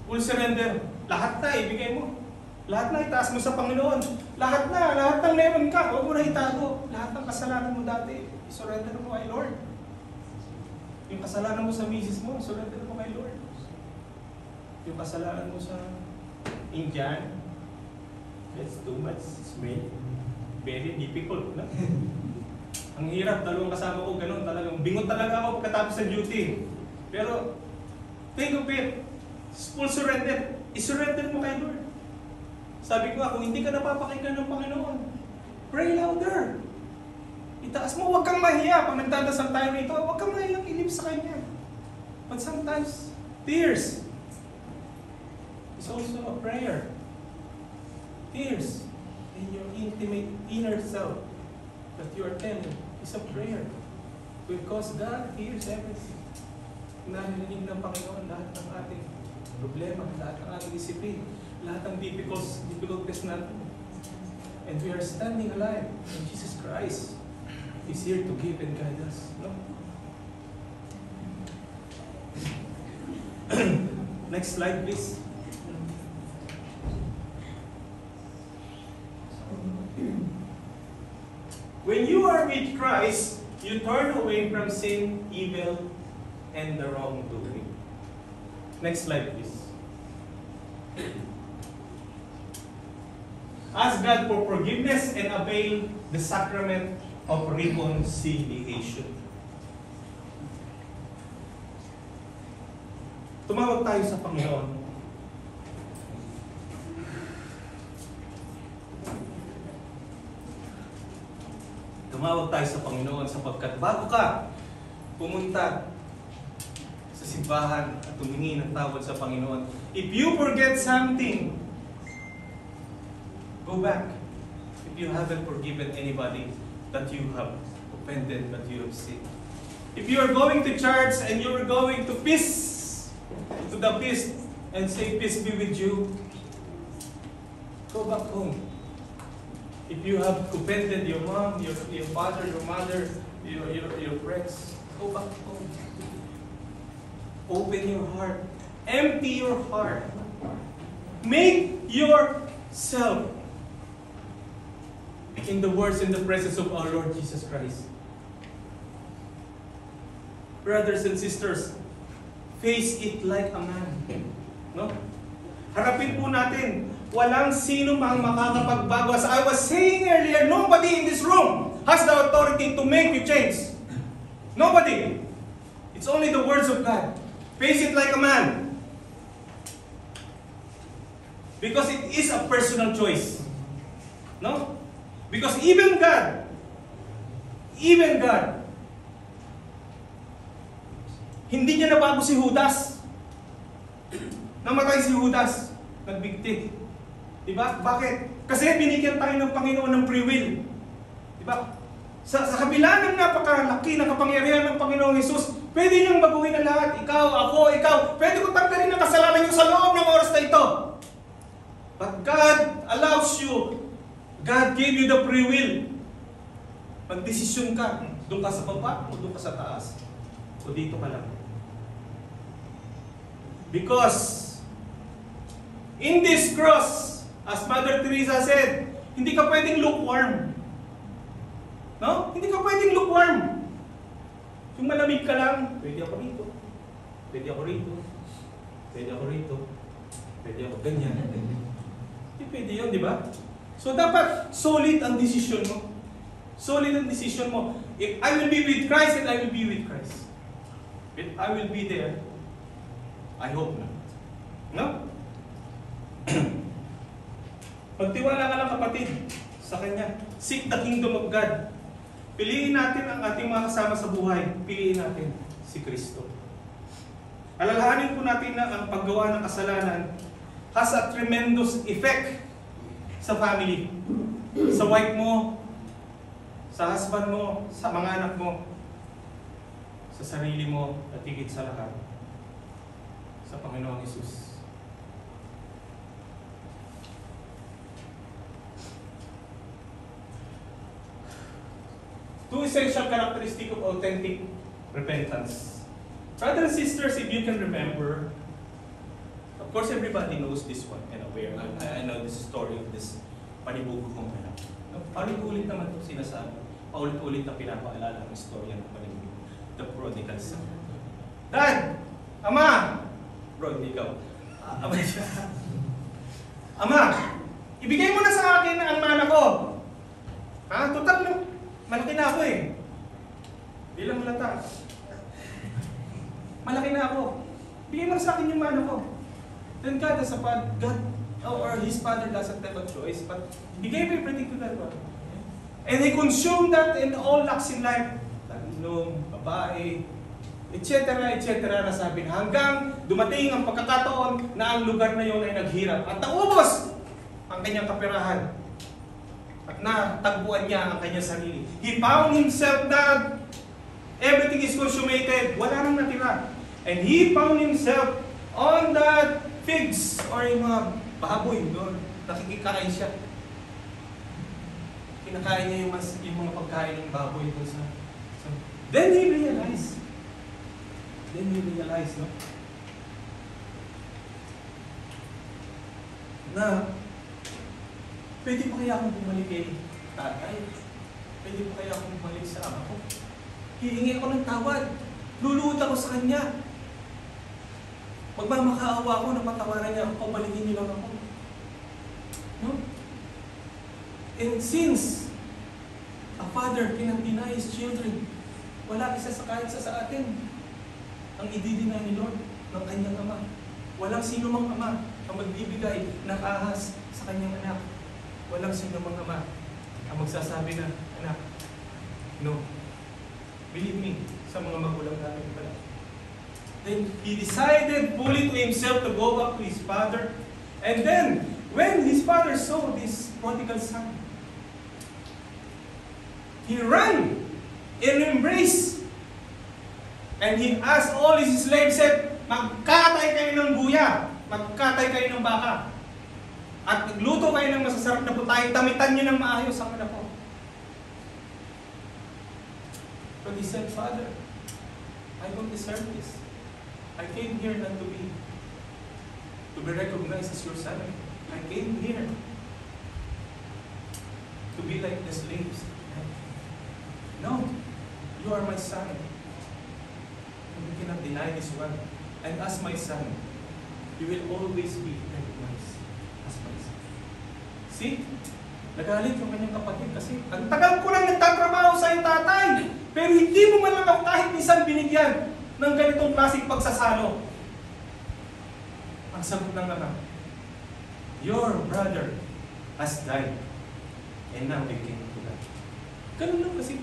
Full surrender. Lahat na ibigay mo. Lahat na itaas mo sa Panginoon. Lahat ng meron ka, huwag mo na itago. Lahat ng kasalanan mo dati, surrender mo kay Lord. Yung kasalanan mo sa misis mo, surrender mo kay Lord. Yung kasalanan mo sa Indian, that's too much. It's very difficult. Na? Ang hirap, dalawang kasama ko, ganun talagang. Bingot talaga ako pagkatapos sa duty. Pero, think of it. Full surrender. I-surrender mo kay Lord. Sabi ko nga, kung hindi ka napapakinggan ng Panginoon, pray louder. Itaas mo, huwag kang mahiya. Pag nagdadasal tayo rito, huwag kang mahiyang ilip sa Kanya. But sometimes, tears is also a prayer. Tears. in your intimate inner self that you are telling is a prayer. Because God hears everything. Narinig ng Panginoon lahat ng ating problema, lahat ng ating isipin, lahat ng difficulties natin. And we are standing alive, and Jesus Christ is here to give and guide us. No? Next slide, please. When you are with Christ, you turn away from sin, evil, and the wrongdoing. Next slide, please. Ask God for forgiveness and avail the sacrament of reconciliation. Tumawag tayo sa Panginoon. Tumawag tayo sa Panginoon sapagkat bago ka pumunta sa simbahan at tumingi ng tawad sa Panginoon, if you forget something, go back. If you haven't forgiven anybody that you have offended, that you have sinned. If you are going to church and you are going to to the feast and say, peace be with you, go back home. If you have offended your mom, your father, your mother, your friends, go back home. Open your heart. Empty your heart. Make yourself, in the words, in the presence of our Lord Jesus Christ. Brothers and sisters, face it like a man. No? Harapin po natin. Walang sino mang makakapagbago. As I was saying earlier, nobody in this room has the authority to make you change. Nobody. It's only the words of God. Face it like a man. Because it is a personal choice. No? Because even God, hindi niya nabago si Judas. Namatay si Judas. Nagbigti. Diba? Bakit? Kasi binigyan tayo ng Panginoon ng free will. Diba? Sa kabila ng napakalaki ng kapangyarihan ng Panginoong Hesus, pwede niyang baguhin ang lahat. Ikaw, ako, ikaw. Pwede ko tanggalin ang kasalanan niyo sa loob ng oras na ito. But God allows you. God gave you the free will. Magdesisyon ka. Doon ka sa baba o doon ka sa taas. O dito ka lang. Because in this cross, as Mother Teresa said, hindi ka pwedeng lukewarm. No? Hindi ka pwedeng lukewarm. Yung malamig ka lang, pwede ako rito. Pwede ako rito. Pwede ako rito. Pwede ako ganyan. Hindi pwede yun, di ba? So dapat solid ang decision mo. Solid ang decision mo. If I will be with Christ, then I will be with Christ. If I will be there, I hope not. No? Magtiwala ka lang, kapatid, sa Kanya. Seek the kingdom of God. Piliin natin ang ating mga kasama sa buhay. Piliin natin si Kristo. Alalahanin po natin na ang paggawa ng kasalanan has a tremendous effect sa family. Sa wife mo, sa husband mo, sa mga anak mo, sa sarili mo, at higit sa lahat, sa Panginoong Hesus. Two essential characteristics of authentic repentance. Brothers and sisters, if you can remember, of course everybody knows this one and aware. I know this story of this panibugong anak. Paulit-ulit naman ito sinasabi. Paulit-ulit na pinapaalala ang istorya ng panibugong. The prodigal son. Dad! Ama! Bro, hindi ikaw. Ama! Ibigay mo na sa akin ang mana ko. Ha? Total lang. Malaki na ako eh. Bilang malata. Malaki na ako. Bigay mo na sa akin yung mana ko. Then God, or his father doesn't have a choice, but he gave everything to that one. And he consumed that in all lacks in life. Taginom, babae, etc. na sabi na hanggang dumating ang pagkakataon na ang lugar na yon ay naghirap at naubos ang kanyang kapirahan. At natagpuan niya ang kanyang sarili. He found himself that everything is consummated. Wala nang natira. And he found himself on that figs or yung mga baboy doon. Nakikikain siya. Kinakain niya yung mga pagkain ng baboy doon sa... Then he realized, no? Na pwede pa kaya akong bumalik kay tatay? Pwede pa kaya akong bumalik sa ama ko? Hihingi ako ng tawad. Luluhod ako sa kanya. Magmamakaawa ako na patawaran niya ako. Pabalikin niyo lang ako. No? And since a father cannot deny his children, wala isa sa kahit sa atin ang ididina ni Lord ng kanyang ama. Walang sino mang ama ang magbibigay ng ahas sa kanyang anak. Walang sino mang ama ang magsasabi na, anak, no. Believe me, sa mga magulang namin pala. Then he decided fully to himself to go back to his father. And then, when his father saw this prodigal son, he ran and embraced. And he asked all his slaves, said, magkatay kayo ng buya, magkatay kayo ng baka, at nagluto kayo ng masasarap na putahe, tamitan nyo ng maayos ang anak ko. But he said, Father, I don't deserve this. I came here not to be recognized as your son. I came here to be like the slaves. No, you are my son. You cannot deny this one. And as my son, you will always be recognized as my son. See? Nagalit yung kanyang kapatid kasi ang tagal ko lang nagtatrabaho sa iyong tatay, pero hindi mo man lang ako kahit minsan binigyan ng ganitong klaseng pagsasalo. Ang sagot ng ama, your brother has died and now they came to die. Ganun lang kasi.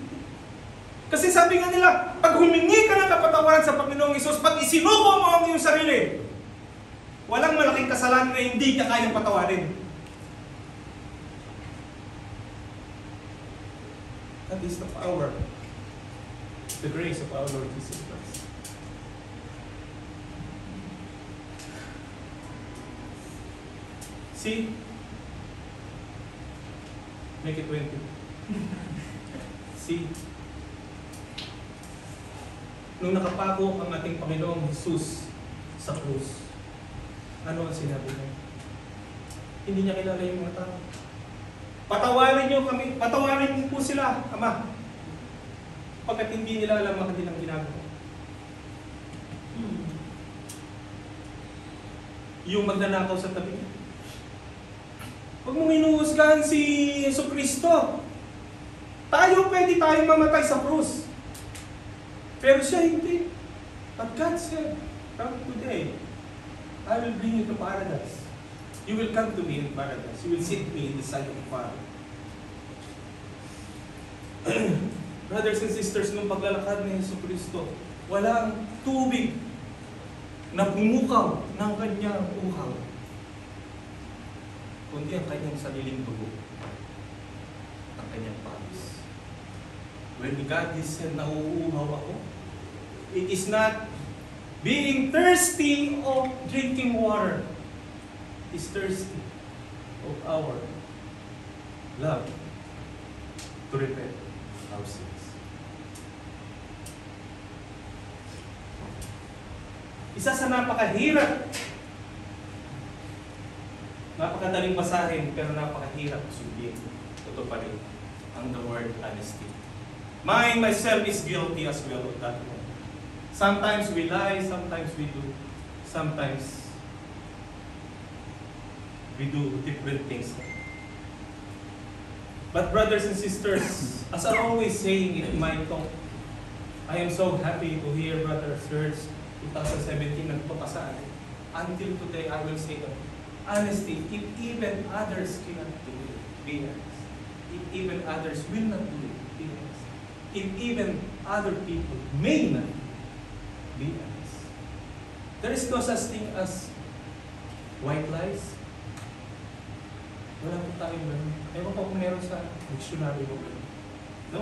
Kasi sabi nga nila, pag humingi ka ng kapatawaran sa Panginoong Hesus, pag isinuko mo ang iyong sarili, walang malaking kasalanan na hindi ka kayang patawarin. That is the power, the grace of our Lord Jesus Christ. See? Make it 20. See? Nung nakapako ang ating Panginoong Jesus sa krus, ano ang sinabi niya? Hindi niya kilala yung mga tao. Patawarin niyo kami, patawarin niyo po sila, Ama. Pagkat hindi nila alam ang kanilang ginagawa. Yung magnanakaw sa tabi niya. Huwag mong inuhusgahan si Jesucristo. Pwede tayong mamatay sa krus. Pero siya hindi. But God said, come today, I will bring you to paradise. You will come to me in paradise. You will sit me in the side of the Father. Brothers and sisters, nung paglalakad ni Jesucristo, walang tubig na bumukaw ng kanyang uhaw, kundi ang kanyang sariling dugo, ang kanyang pawis. When God is said, nauuhaw ako, it is not being thirsty of drinking water. It is thirsty of our love to repent our sins. Isa sa napakahirap, napakadaling basahin, pero napakahirap sundin. Ito pa rin ang the word honesty. Myself is guilty as well of that one. Sometimes we lie, sometimes we do, sometimes we do different things. But brothers and sisters, as I'm always saying in my talk, I am so happy to hear Brother Serge 2017 nagtuka sa atin. Until today, I will say that honesty, if even others cannot do it, be honest. If even others will not do it, be honest. If even other people may not, be honest. There is no such thing as white lies. Wala po tayong ganun. Ewan ko kung meron sa dictionary mo. No?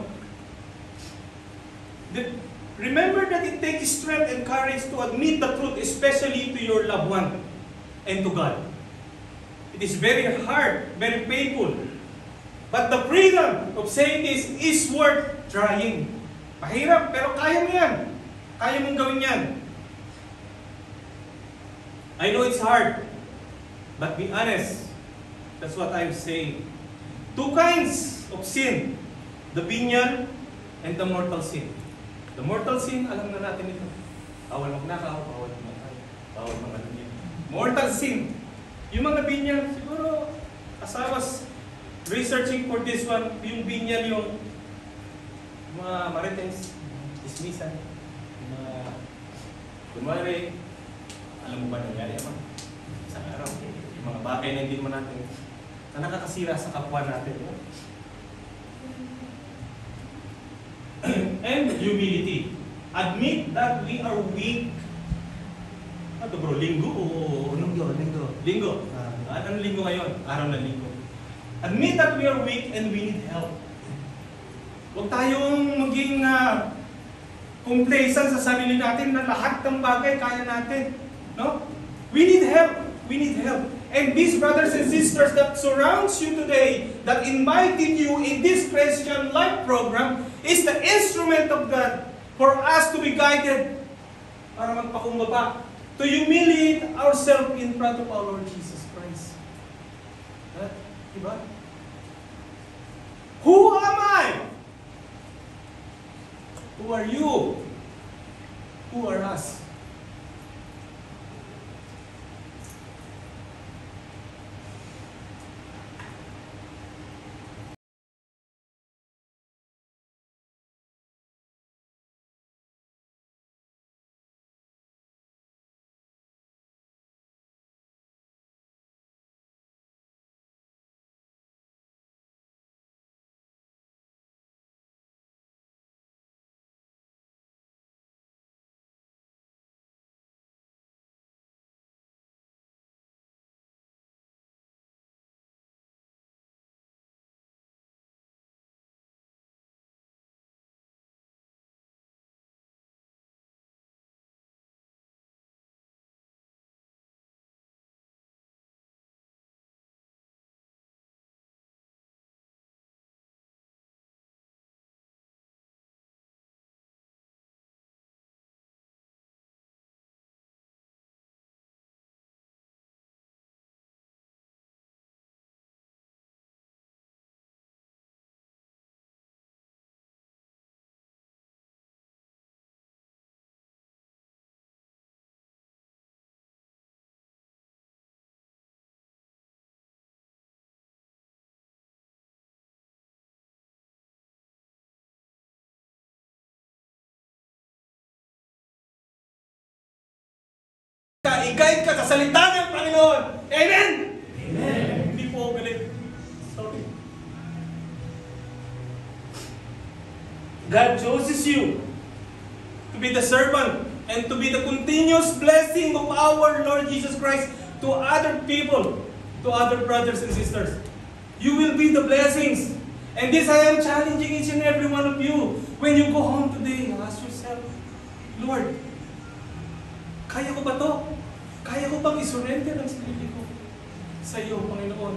Remember that it takes strength and courage to admit the truth, especially to your loved one and to God. It is very hard, very painful. But the freedom of saying this is worth trying. Mahirap, pero kaya mo yan. Kaya mong gawin yan. I know it's hard, but be honest. That's what I'm saying. Two kinds of sin. The venial and the mortal sin. The mortal sin, alam na natin ito. Bawal magnakaw, bawal mamatay, bawal mga ganyan. Mortal sin. Yung mga venial, siguro, as I was researching for this one, yung venial, yung mga marites, dismissan, yung mga, kunwari, alam mo ba nangyari naman? Isang araw, yung mga bagay na hindi naman natin, na nakakasira sa kapwa natin. No? And humility. Admit that we are weak. Ano bro, linggo o ano? Linggo. Anong linggo ngayon? Araw ng linggo. Admit that we are weak and we need help. Huwag tayong maging complacent sa sarili natin na lahat ng bagay kaya natin. No? We need help. We need help. And these brothers and sisters that surrounds you today, that invited you in this Christian Life program, is the instrument of God for us to be guided para magpakumbaba, to humiliate ourselves in front of our Lord Jesus Christ. Diba? Who am I? Who are you? Who are us? I-guide ka sa salita ng Panginoon. Amen? Amen. Hindi po ako galit. Sorry. God chooses you to be the servant and to be the continuous blessing of our Lord Jesus Christ to other people, to other brothers and sisters. You will be the blessings. And this I am challenging each and every one of you. When you go home today, ask yourself, Lord, kaya ko ba to? Kaya ko bang isurrender ang sarili ko sa iyo, Panginoon?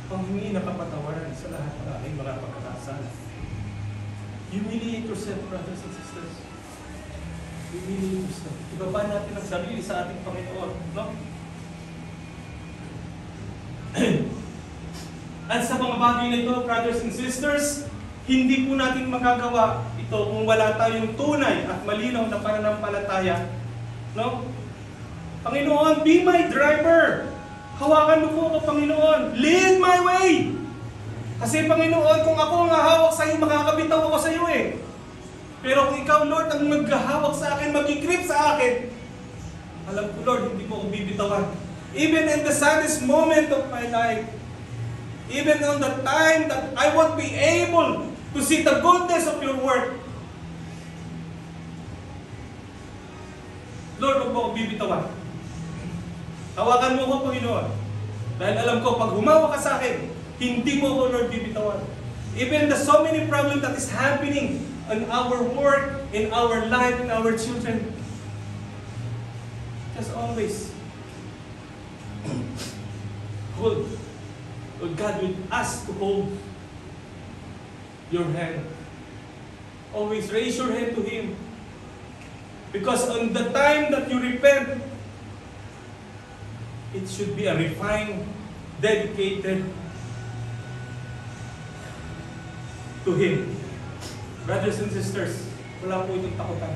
Panghingi na kapatawaran sa lahat ng aking mga pagkakasala. Humiliate yourself, brothers and sisters. Humiliate yourself. Ibaba natin ang sarili sa ating Panginoon. No? At sa mga bagay na ito, brothers and sisters, hindi po natin magagawa ito kung wala tayong tunay at malinaw na pananampalataya. No? Panginoon, be my driver. Hawakan mo po ako, Panginoon. Lead my way. Kasi Panginoon, kung ako ang hahawak sa iyo, makakabitaw ako sa iyo eh. Pero kung ikaw, Lord, ang maghahawak sa akin, mag-grip sa akin, alam ko, Lord, hindi mo ako bibitawan. Even in the saddest moment of my life, even on the time that I won't be able to see the goodness of your work, Lord, huwag mo ako bibitawan. Hawakan mo ko, Panginoon. Dahil alam ko, pag humawa ka sa akin, hindi mo ako, Lord, bibitawan. Even the so many problems that is happening in our work, in our life, in our children, just always hold. Lord God will ask to hold your hand. Always raise your hand to Him. Because on the time that you repent, it should be a refined, dedicated to Him. Brothers and sisters, wala po itong takutan.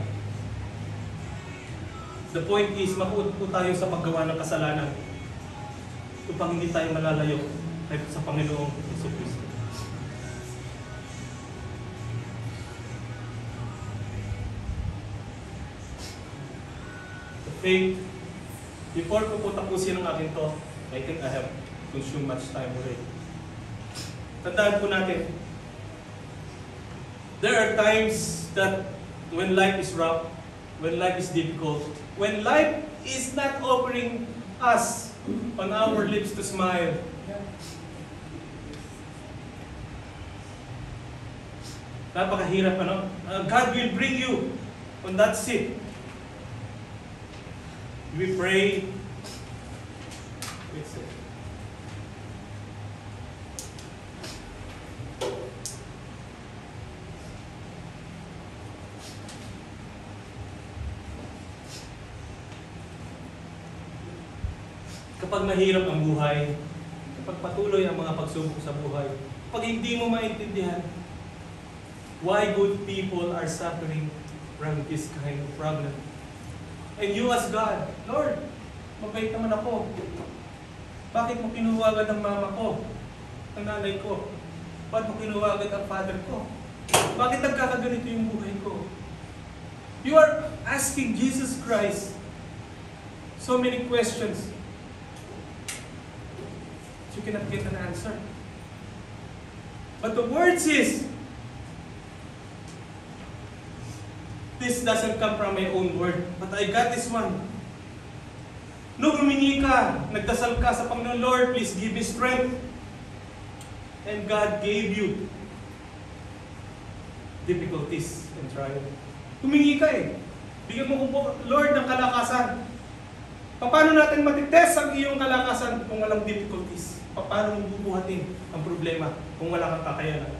The point is, makuot po tayo sa paggawa ng kasalanan upang hindi tayo malalayo sa Panginoong Jesucristo. The faith, before ko po tapusin ang akin to, I think I have consumed much time already. Tandaan po natin, there are times that when life is rough, when life is difficult, when life is not offering us on our lips to smile, napakahirap, ano? God will bring you on that seat. We pray. It's it. Kapag mahirap ang buhay, kapag patuloy ang mga pagsubok sa buhay, kapag hindi mo maintindihan why good people are suffering from this kind of problem, and you ask God, Lord, mabait naman ako. Bakit mo kinuha agad ang mama ko, ang nanay ko? Bakit mo kinuha agad ang father ko? Bakit nagkakaganito yung buhay ko? You are asking Jesus Christ so many questions. You cannot get an answer. But the word says, this doesn't come from my own word, but I got this one. Nung humingi ka, nagdasal ka sa Panginoon, Lord, please give me strength. And God gave you difficulties and trials. Humingi ka eh. Bigyan mo ko, Lord, ng kalakasan. Paano natin matitest ang iyong kalakasan kung walang difficulties? Paano mo bubuhatin ang problema kung wala kang kakayanan?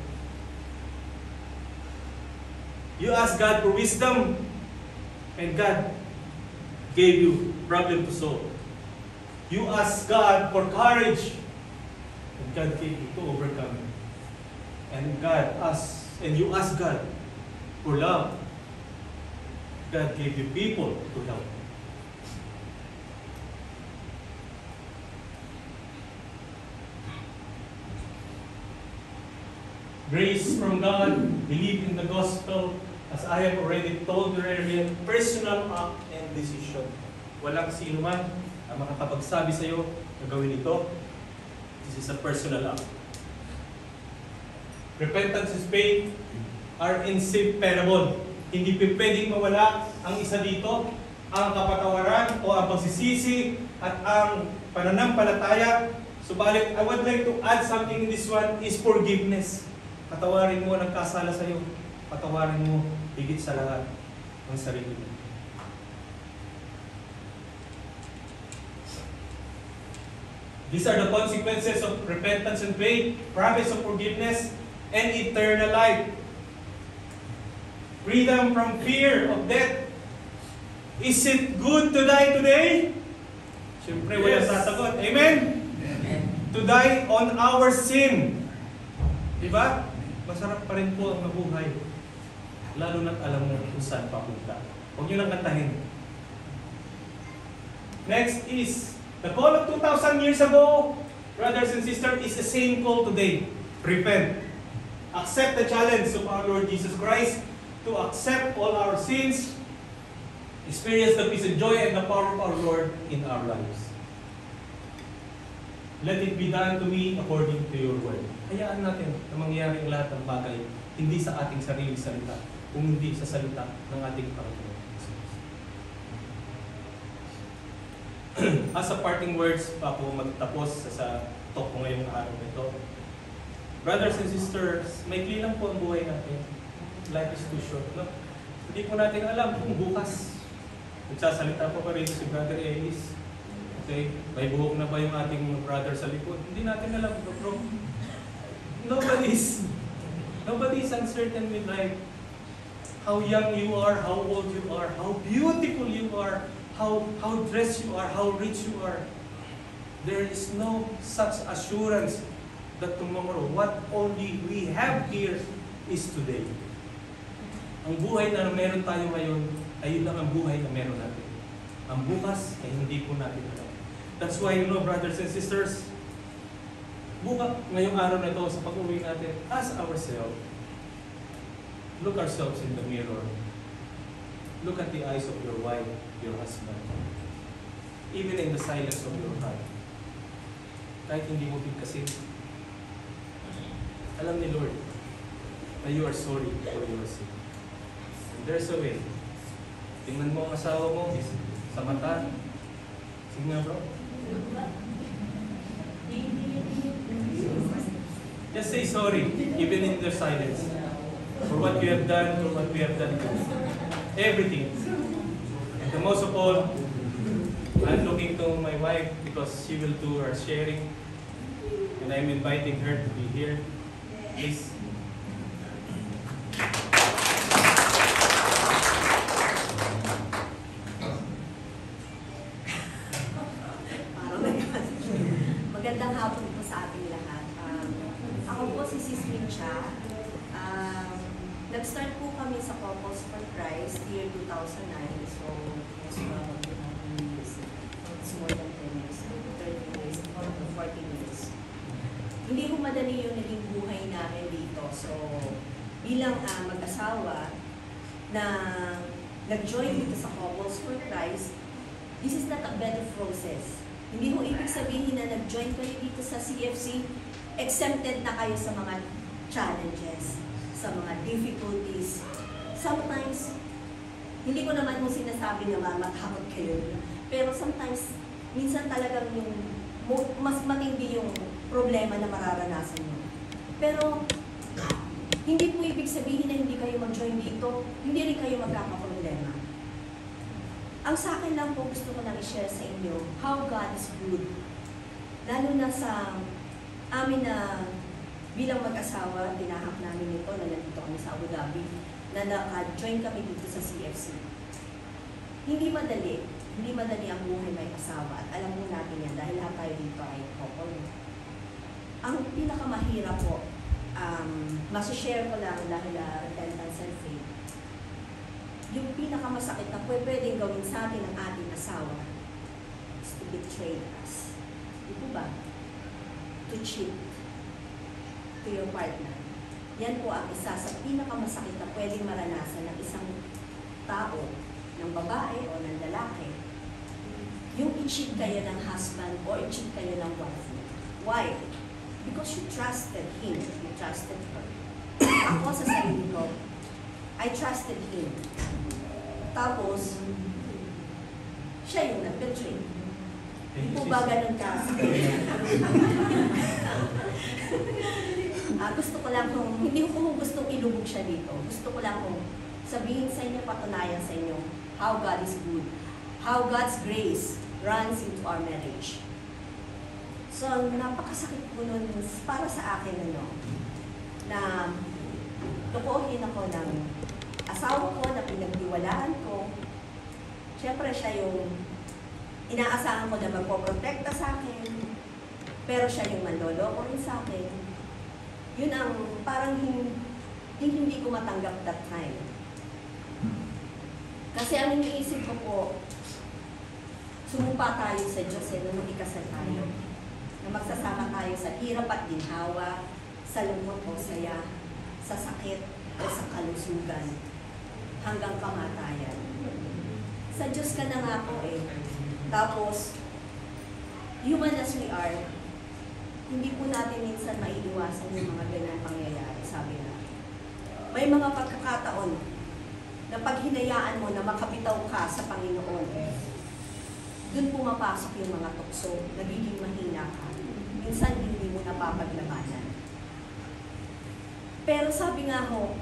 You ask God for wisdom, and God gave you problem to solve. You ask God for courage, and God gave you to overcome. And you ask God for love. God gave you people to help. Grace from God, believe in the gospel, as I have already told you earlier, personal act and decision. Walang sino man ang makakapagsabi sa iyo na gawin ito. This is a personal act. Repentance and faith are inseparable. Hindi pwedeng mawala ang isa dito, ang kapatawaran o ang pagsisisi at ang pananampalataya. Subalit, I would like to add something in this one is forgiveness. Patawarin mo ang nagkasala sa iyo. Patawarin mo higit sa lahat ang sarili mo. These are the consequences of repentance and faith, promise of forgiveness, and eternal life. Freedom from fear of death. Is it good to die today? Siyempre, wala sasagot. Amen? Amen. To die on our sin. Diba? Masarap pa rin po ang mabuhay. Lalo na't alam mo kung saan papunta. Huwag nyo lang kantahin. Next is, the call of 2,000 years ago, brothers and sisters, is the same call today. Repent. Accept the challenge of our Lord Jesus Christ to accept all our sins, experience the peace and joy and the power of our Lord in our lives. Let it be done to me according to your word. Hayaan natin na mangyari ang lahat ng bagay, hindi sa ating sariling salita, kung hindi sa salita ng ating Panginoon. as a parting words pa ako magtapos sa talk ko ngayong araw nito. Brothers and sisters, maikli lang po ang buhay natin. Life is too short, no? Hindi po natin alam kung bukas nagsasalita pa rin si Brother Ellis. Okay? May buhok na ba yung ating brother sa likod? Hindi natin alam, bro. Nobody is uncertain with life. How young you are, how old you are, how beautiful you are, how dressed you are, how rich you are. There is no such assurance that tomorrow, what only we have here is today. Ang buhay na meron tayo ngayon, ayun lang ang buhay na meron natin. Ang bukas ay hindi po natin alam. That's why, brothers and sisters, ngayong araw na ito sa pag-uwi natin, ask ourselves, look ourselves in the mirror. Look at the eyes of your wife, your husband. Even in the silence of your heart. Kahit hindi mo bigkasin. Alam ni Lord na you are sorry for your sin. And there's a way. Tingnan mo ang asawa mo sa mata. Sige nga, bro. Just say sorry, even in the silence. For what you have done, for what we have done. Everything. And the most of all, I'm looking to my wife because she will do her sharing. And I'm inviting her to be here. Please. Magandang hapon po sa ating lahat. Ako po si Sis Mincha. Nag-start po kami sa Couples for Christ year 2009. So, it's more than 10 years, 13 years, 14 years. Hindi ko madali yung naging buhay namin dito. So, bilang mag-asawa na nag-join dito sa Couples for Christ, this is not a better process. Hindi mo ibig sabihin na nag-join kayo dito sa CFC, exempted na kayo sa mga challenges, sa mga difficulties. Sometimes, hindi ko naman mo sinasabi na matakot kayo. Pero sometimes, minsan talagang yung mas matindi yung problema na mararanasan nyo. Pero, hindi po ibig sabihin na hindi kayo mag-join dito, hindi rin kayo magkakaproblema. Ang sa akin lang po, gusto ko lang i-share sa inyo, how God is good. Lalo na sa amin na bilang mag-asawa, tinahak namin ito na nandito kami sa Abu Dhabi, na naka-join kami dito sa CFC. Hindi madali ang buhay may asawa at alam mo natin yan dahil lahat tayo dito ay couple. Ang pinakamahirap po, masishare ko lang dahil repentance and faith. Yung pinakamasakit na pwedeng gawin sa atin ng ating asawa is to betray us. Di po ba? To cheat to your partner. Yan po ang isa sa pinakamasakit na pwedeng maranasan ng isang tao, ng babae o ng lalaki. Yung i-cheat kayo ng husband or i-cheat kayo ng wife. Why? Because you trusted him, you trusted her. Ako sa sarili ko, I trusted him. Tapos, siya yung nag-betray. Hindi po ba ganun ka? Gusto ko lang hindi ko gustong ilubog siya dito. Gusto ko lang sabihin sa inyo, patunayan sa inyo, how God is good. How God's grace runs into our marriage. So, napakasakit po nun para sa akin, na tukuhin ako ng asawa ko na pinagtiwalaan ko. Siyempre, siya yung inaasahan ko na magpoprotekta sa akin, pero siya yung manloloko rin sa akin. Yun ang parang hindi ko matanggap that time. Kasi ang iniisip ko po, sumumpa tayo sa Diyos nung ikasal tayo. Na magsasama tayo sa hirap at ginhawa, sa lungkot o saya, sa sakit o sa kalusugan, hanggang kamatayan. Sa Diyos ka na nga po eh. Tapos, human as we are, hindi po natin minsan maiiwasan yung mga ganyan pangyayari, sabi na. May mga pagkakataon na pag hinayaan mo na makabitaw ka sa Panginoon, Doon pumapasok yung mga tukso, nagiging mahina ka. Minsan hindi mo napapaglabanan. Pero sabi nga ho,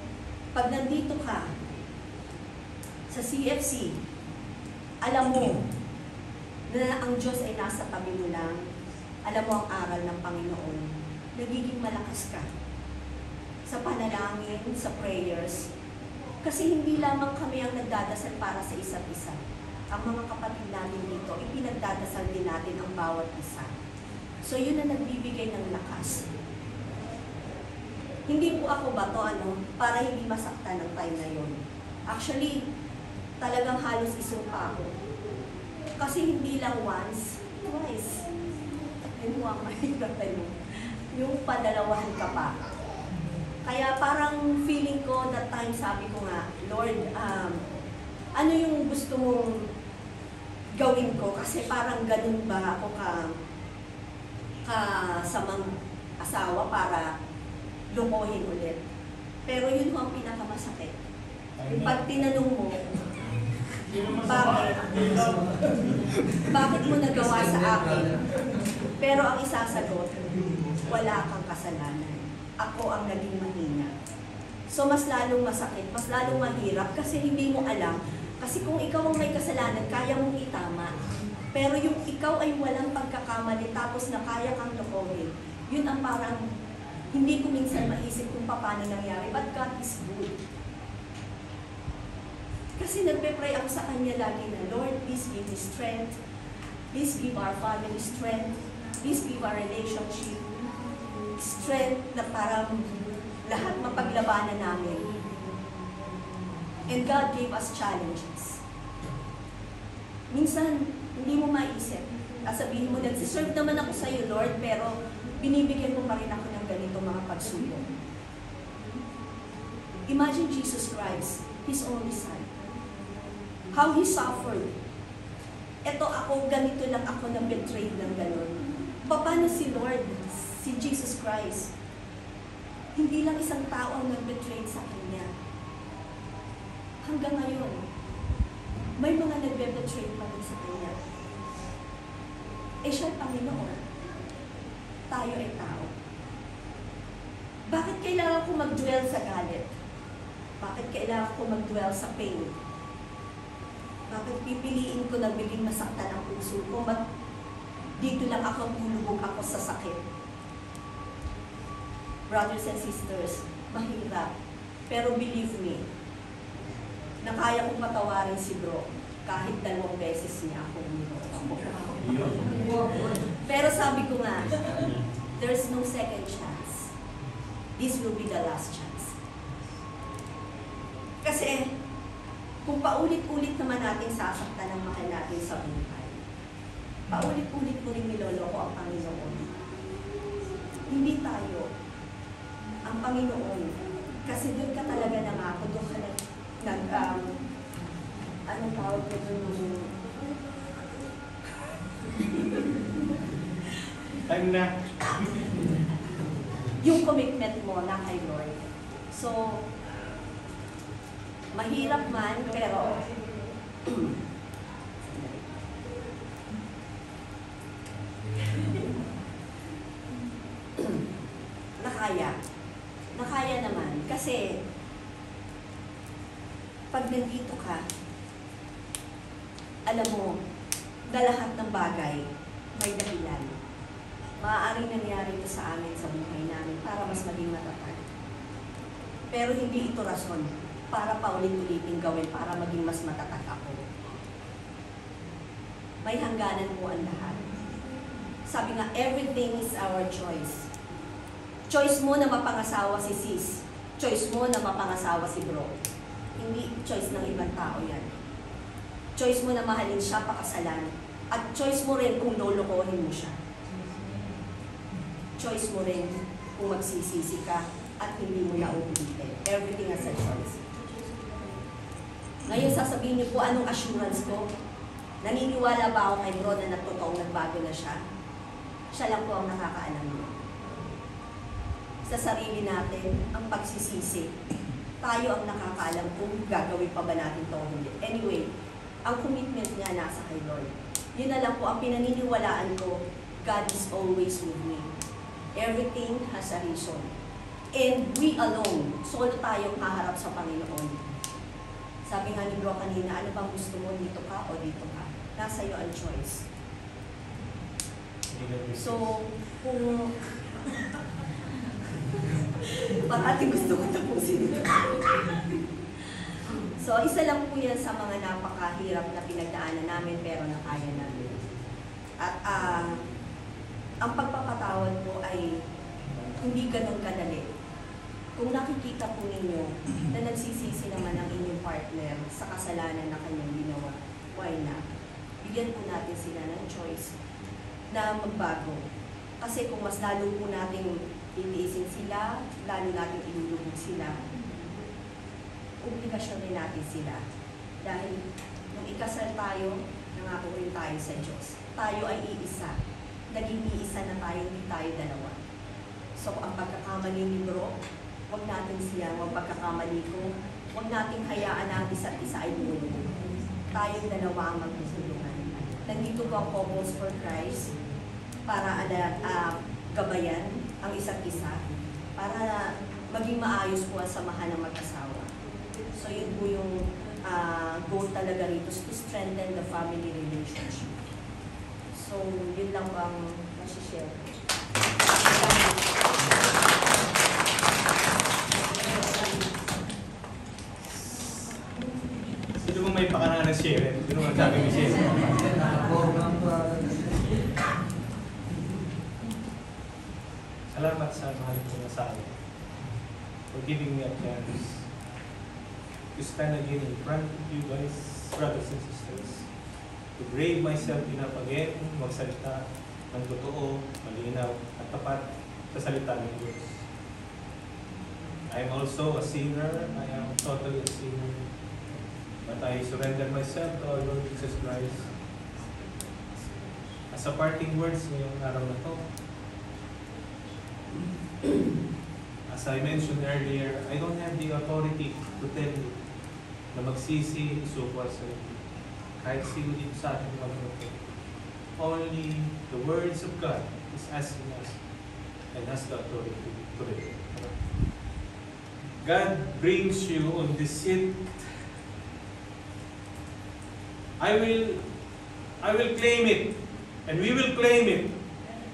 pag nandito ka sa CFC, alam mo na ang Diyos ay nasa tabi mo lang, alam mo ang aral ng Panginoon, nagiging malakas ka sa panalangin, sa prayers. Kasi hindi lamang kami ang nagdadasal para sa isa't isa. Ang mga kapatid namin dito, ipinagdadasal din natin ang bawat isa. So yun ang nagbibigay ng lakas. Hindi po ako para hindi masaktan ng time na yun. Actually, talagang halos isumpa ako. Kasi hindi lang once, twice. Yung yung padalawahan ka pa. Kaya parang feeling ko that time, sabi ko nga, Lord, ano yung gusto mong gawin ko? Kasi parang ganun ba ako kasamang asawa para lukohin ulit. Pero yun ho ang pinakamasakit. Yung pag tinanong mo, bakit mo nagawa sa akin? Pero ang isasagot, wala kang kasalanan. Ako ang naging mahina. So mas lalong masakit, mas lalong mahirap kasi hindi mo alam. Kasi kung ikaw ang may kasalanan, kaya mong itama. Pero yung ikaw ay walang pagkakamali tapos na kaya kang lokohin, yun ang parang hindi ko minsan maisip kung paano nangyari. But God is good. Kasi nagpe-pray ako sa Kanya lagi na, Lord, please give me strength. Please give our family strength. Please give our relationship strength na parang lahat mapaglabanan namin. And God gave us challenges. Minsan, hindi mo maisip. Sabihin mo, nagsiserve naman ako sa iyo, Lord, pero binibigyan mo pa rin ako ng ganito mga pagsubok. Imagine Jesus Christ, His only Son. How He suffered. Eto ako, ganito lang ako na betrayed ng gano'n. Paano si Lord, si Jesus Christ? Hindi lang isang tao ang nag-betrayed sa Kanya. Hanggang ngayon, may mga nagbe-betray pa rin sa Kanya. Siya Panginoon. Tayo ay tao. Bakit kailangan ko mag-dwell sa galit? Bakit kailangan ko mag-dwell sa pain? Bakit pipiliin ko na biging masaktan ang puso ko? Ba't dito lang ako tulubog ako sa sakit? Brothers and sisters, mahirap. Pero believe me, na kaya kong patawarin si bro kahit 2 beses niya ako Pero sabi ko nga, there's no second chance. This will be the last chance. Kasi, kung paulit-ulit naman natin sasaktan ang mahal natin sa buhay, paulit-ulit mo rin niloloko ang Panginoon. Hindi tayo. Ang Panginoon. Kasi doon ka talaga nangako, doon ka anong tawag ko doon? Time na. Yung commitment mo na kay Lord. So, mahirap man, pero nakaya. Nakaya naman. Kasi, pag nandito ka, alam mo, na lahat ng bagay may dahilan. Maaaring nangyari ito sa amin sa buhay namin para mas maging matatag. Pero hindi ito rason para paulit-ulitin gawin para maging mas matatag ako. May hangganan po ang lahat. Sabi nga, everything is our choice. Choice mo na mapangasawa si sis. Choice mo na mapangasawa si bro. Hindi choice ng ibang tao yan. Choice mo na mahalin siya pakasalan. At choice mo rin kung lolokohin mo siya. Choice mo rin kung magsisisi ka at hindi mo na uulitin. Everything has a choice. Ngayon sasabihin niyo po, anong assurance ko? Naniniwala ba ako kay bro na nagtotoong nagbago na siya? Siya lang po ang nakakaalam niyo. Sa sarili natin, ang pagsisisi, tayo ang nakakaalam kung gagawin pa ba natin ito o hindi. Anyway, ang commitment niya nasa kay Lord. Yun na lang po ang pinaniniwalaan ko, God is always with me. Everything has a reason. And we alone, solo tayong haharap sa Panginoon. Sabi nga ni Bro kanina, ano bang gusto mo, dito ka o dito ka? Nasa iyo ang choice. So, kung parati gusto ko tapusin ito. So, isa lang po yan sa mga napakahirap na pinagdaanan namin pero nakaya namin. At ang pagpapatawad po ay hindi ganun kadali. Kung nakikita po ninyo na nagsisisi naman ang inyong partner sa kasalanan na kanyang ginawa, why not? Bigyan po natin sila ng choice na magbago. Kasi kung mas lalo po natin titiisin sila, lalo natin ilulubog sila, obligasyon rin natin sila. Dahil nung ikasal tayo, nangako rin tayo sa Diyos. Tayo ay iisa. Naging iisa na tayo, hindi tayo dalawa. So ang pagkakamali ni Bro, huwag natin siya, huwag pagkakamali ko, huwag natin hayaan na isa't isa ay lumulubog. Tayong dalawa ang magtutulungan. Nandito po ang Couples for Christ para gabayan ang isa't isa, para maging maayos po ang samahan ng mag-asawa. So yun po yung goal talaga rito, to strengthen the family relationship. So yun lang po ang masishare. Sino bang may pakana na share? Sino bang sabi mo share? Salamat sa mahal ko na sa akin for giving me a chance to stand again in front of you guys, brothers and sisters, to brave myself enough again, magsalita ng totoo, malinaw, at tapat sa salita ng Diyos. I am also a sinner. I am totally a sinner. But I surrender myself to our Lord Jesus Christ. As a parting words ngayong araw na to, as I mentioned earlier, I don't have the authority to tell you na magsisi, isuko sa iyo. Kahit sino dito sa ating mga only the words of God is asking us and has the authority to do it. God brings you on this seat. I will claim it, and we will claim it,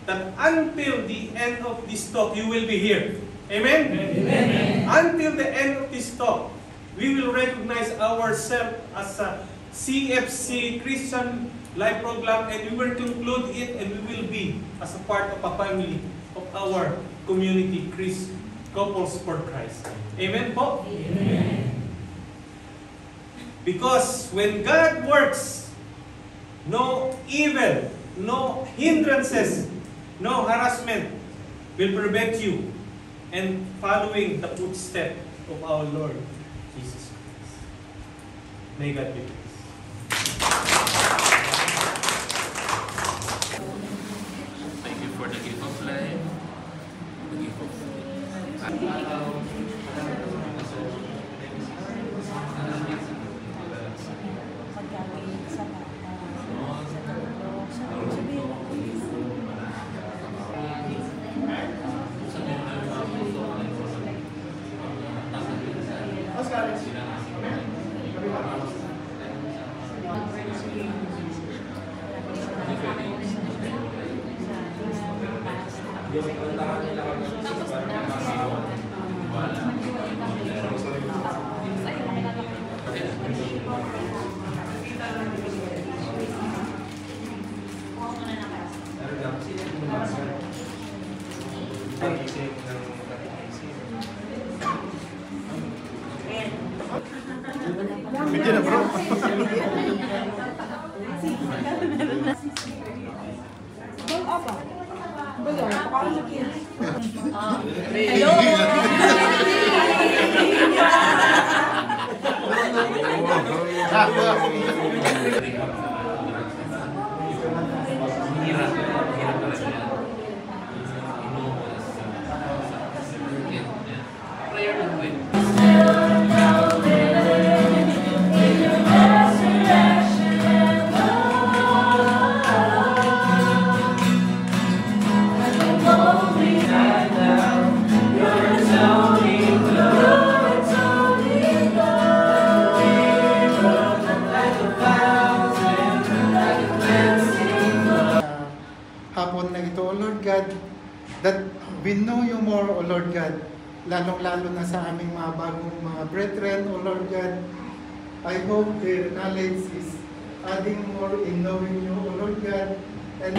that until the end of this talk, you will be here. Amen? Amen. Until the end of this talk, we will recognize ourselves as a CFC, Christian Life Program, and we will conclude it, and we will be as a part of a family of our community, Couples for Christ. Amen po? Amen. Because when God works, no evil, no hindrances, no harassment will prevent you and following the footsteps of our Lord Jesus Christ. May God be blessed. Thank you for the gift of life. The gift of Medyo na bro. Prayer taon na ito, O Lord God, that we know you more, O Lord God, lalong-lalo na sa aming mga bagong mga brethren, O Lord God. I hope their knowledge is adding more in knowing you, O Lord God. And